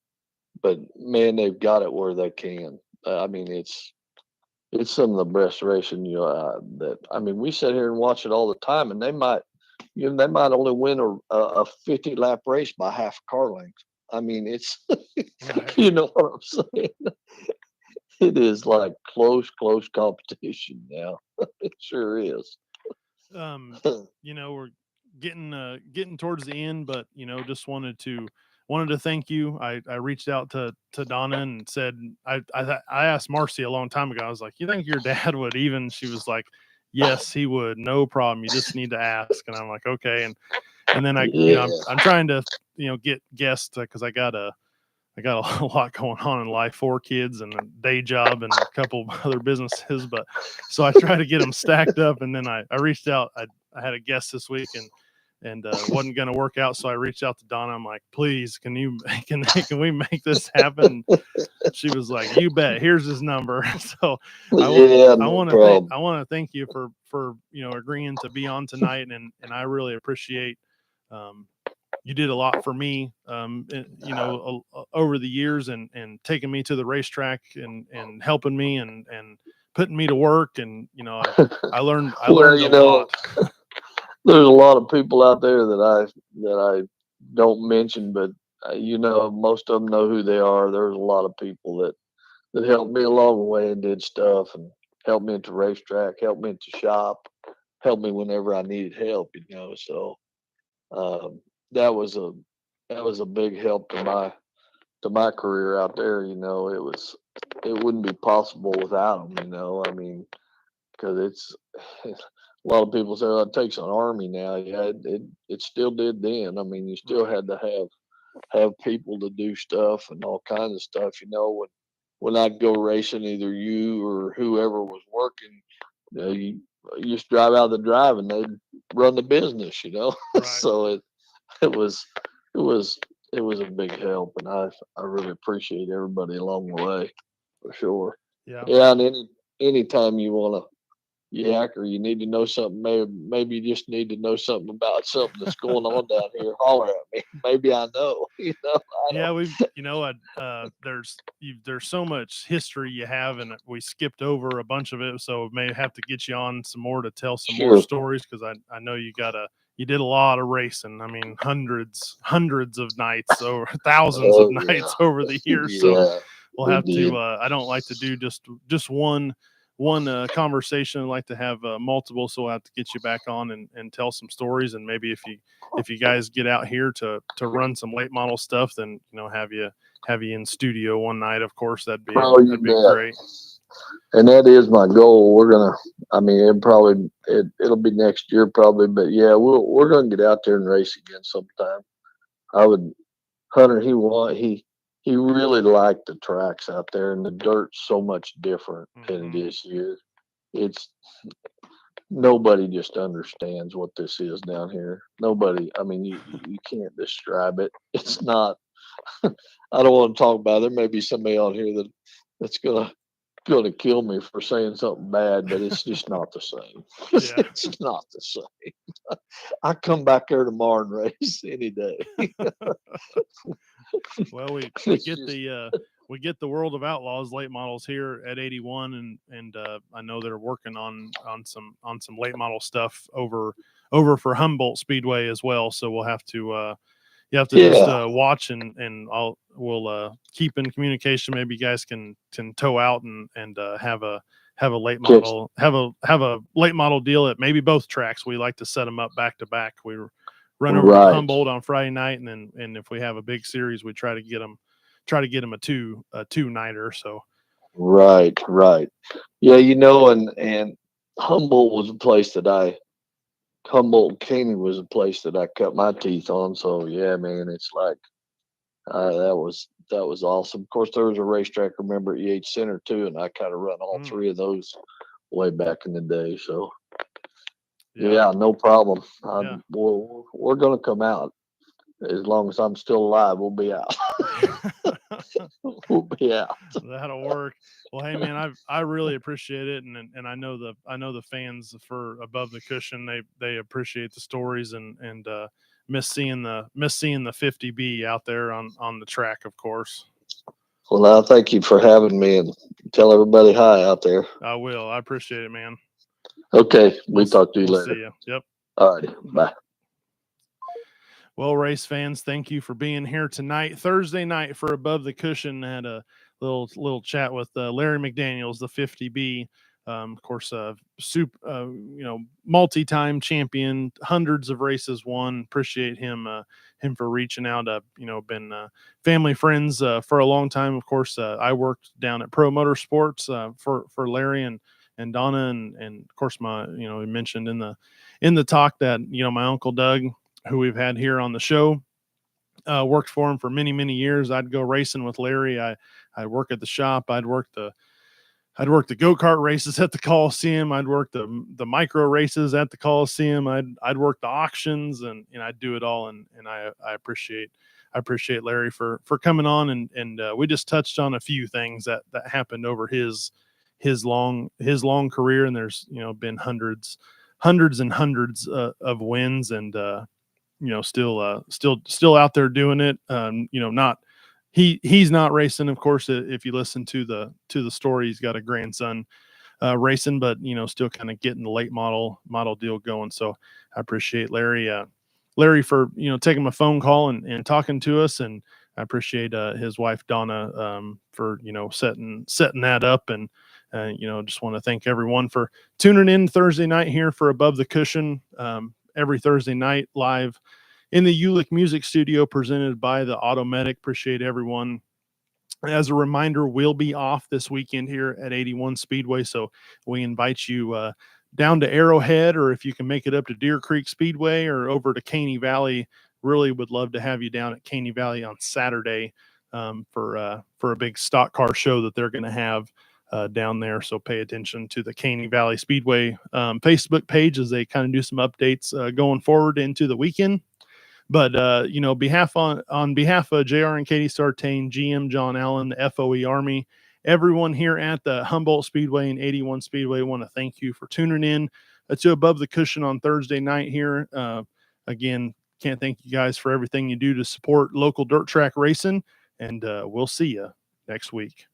Speaker 2: But man, they've got it where they can. I mean, it's some of the best racing that I mean, we sit here and watch it all the time, and they might only win a 50 lap race by half a car length. I mean, it's
Speaker 1: Right.
Speaker 2: you know what I'm saying. It is like close competition now. It sure is.
Speaker 1: um we're getting towards the end, but just wanted to thank you. I reached out to Donna and said, I asked Marcy a long time ago. I was like, you think your dad would even? She was like, yes, he would, no problem, you just need to ask. And I'm like, okay. And then
Speaker 2: Yeah.
Speaker 1: I'm trying to get guests, because I got a lot going on in life, 4 kids and a day job and a couple other businesses. But so I try to get them stacked up. And then I reached out. I had a guest this week, and wasn't going to work out. So I reached out to Donna. I'm like, please, can we make this happen? She was like, you bet. Here's his number. So I want
Speaker 2: Yeah,
Speaker 1: I
Speaker 2: no
Speaker 1: want to thank
Speaker 2: problem.
Speaker 1: I want to thank you for agreeing to be on tonight, and I really appreciate. Um, you did a lot for me, over the years, and taking me to the racetrack, and helping me, and putting me to work. And I
Speaker 2: Well,
Speaker 1: learned a lot.
Speaker 2: there's a lot of people out there that I don't mention, but most of them know who they are. There's a lot of people that helped me along the way and did stuff and helped me at the racetrack, helped me at the shop, helped me whenever I needed help. So um, that was a big help to my career out there. It wouldn't be possible without them. I mean, because it's a lot of people say, well, it takes an army now. Yeah, it still did then. I mean, you still
Speaker 1: Right.
Speaker 2: had to have people to do stuff and all kinds of stuff. When I'd go racing, either you or whoever was working, you just drive out of the drive and they'd run the business.
Speaker 1: Right.
Speaker 2: So it was it was it was a big help, and I really appreciate everybody along the way for sure.
Speaker 1: Yeah.
Speaker 2: Yeah, and anytime you want to yak or you need to know something, maybe you just need to know something about something that's going on down here, holler at me. Maybe I know, I
Speaker 1: Yeah,
Speaker 2: don't.
Speaker 1: we've, there's so much history you have, and we skipped over a bunch of it, so may have to get you on some more to tell some more
Speaker 2: Sure.
Speaker 1: stories because I know you did a lot of racing. I mean, hundreds of nights, over thousands of
Speaker 2: Oh yeah,
Speaker 1: nights over the years. So
Speaker 2: yeah,
Speaker 1: we'll
Speaker 2: we
Speaker 1: have to.
Speaker 2: did.
Speaker 1: I don't like to do just one conversation. I like to have multiple, so we'll have to get you back on and tell some stories, and maybe if you guys get out here to run some late model stuff, then have you in studio one night. Of course,
Speaker 2: Oh, you
Speaker 1: that'd be
Speaker 2: bet.
Speaker 1: great.
Speaker 2: And that is my goal. I mean, it'll be next year probably, but yeah, we're gonna get out there and race again sometime. I would, Hunter, he really liked the tracks out there, and the dirt's so much different than it
Speaker 1: Hmm.
Speaker 2: is here. It's nobody just understands what this is down here. Nobody. I mean, you can't describe it. It's not. I don't want to talk about it. There may be somebody on here that's gonna kill me for saying something bad, but it's just not the same.
Speaker 1: Yeah.
Speaker 2: It's not the same. I come back there tomorrow and race any day.
Speaker 1: Well,
Speaker 2: It's just
Speaker 1: we get the World of Outlaws late models here at 81, and I know they're working on some late model stuff over for Humboldt Speedway as well. So we'll have to you have to just
Speaker 2: yeah.
Speaker 1: watch, and we'll keep in communication. Maybe you guys can tow out and have a late
Speaker 2: Catch
Speaker 1: model have a late model deal at maybe both tracks. We like to set them up back to back. We run over to
Speaker 2: right,
Speaker 1: Humboldt on Friday night, and if we have a big series, we try to get them a two nighter. So
Speaker 2: right. Yeah, and Humboldt was a place that I Humboldt Canyon was a place that I cut my teeth on. So yeah, man, it's like that was awesome. Of course, there was a racetrack. Remember at EH Center too, and I kind of run all
Speaker 1: mm,
Speaker 2: three of those way back in the day. So
Speaker 1: yeah,
Speaker 2: yeah, no problem.
Speaker 1: yeah.
Speaker 2: We're gonna come out as long as I'm still alive. We'll be out. We'll be out.
Speaker 1: That'll work. Well, hey man, I really appreciate it, and I know the fans for Above the Cushion, they appreciate the stories, and miss seeing the 50B out there on the track, of course.
Speaker 2: Well, now thank you for having me, and tell everybody hi out there.
Speaker 1: I will. I appreciate it, man.
Speaker 2: Okay, we talk to you
Speaker 1: We'll see
Speaker 2: later.
Speaker 1: you. Yep.
Speaker 2: All right,
Speaker 1: Bye.
Speaker 2: bye.
Speaker 1: Well, race fans, thank you for being here tonight. Thursday night for Above the Cushion, had a little chat with Larry McDaniels, the 50B. Of course, multi-time champion, hundreds of races won. Appreciate him for reaching out. Been family friends for a long time. Of course, I worked down at Pro Motorsports for Larry and Donna, and of course we mentioned in the talk that my uncle Doug, who we've had here on the show, worked for him for many years. I'd go racing with Larry. I'd work at the shop. I'd work the go-kart races at the Coliseum. I'd work the micro races at the Coliseum. I'd work the auctions, and I'd do it all. And I appreciate Larry for coming on, and we just touched on a few things that happened over his long career, and there's been hundreds and hundreds of wins, and still out there doing it. Not he's not racing, of course. If you listen to the story, he's got a grandson racing, but still kind of getting the late model deal going. So I appreciate Larry for taking my phone call and talking to us, and I appreciate his wife Donna for setting that up, and just want to thank everyone for tuning in Thursday night here for Above the Cushion. Every Thursday night live in the Uhlik Music Studio, presented by the Automedic. Appreciate everyone. As a reminder, we'll be off this weekend here at 81 Speedway, so we invite you down to Arrowhead, or if you can make it up to Deer Creek Speedway or over to Caney Valley. Really would love to have you down at Caney Valley on Saturday for a big stock car show that they're going to have down there. So pay attention to the Caney Valley Speedway Facebook page as they kind of do some updates going forward into the weekend. But on behalf of JR and Katie Sartain, GM John Allen, the FOE Army, everyone here at the Humboldt Speedway and 81 Speedway, want to thank you for tuning in to Above the Cushion on Thursday night here. Again, can't thank you guys for everything you do to support local dirt track racing, and we'll see you next week.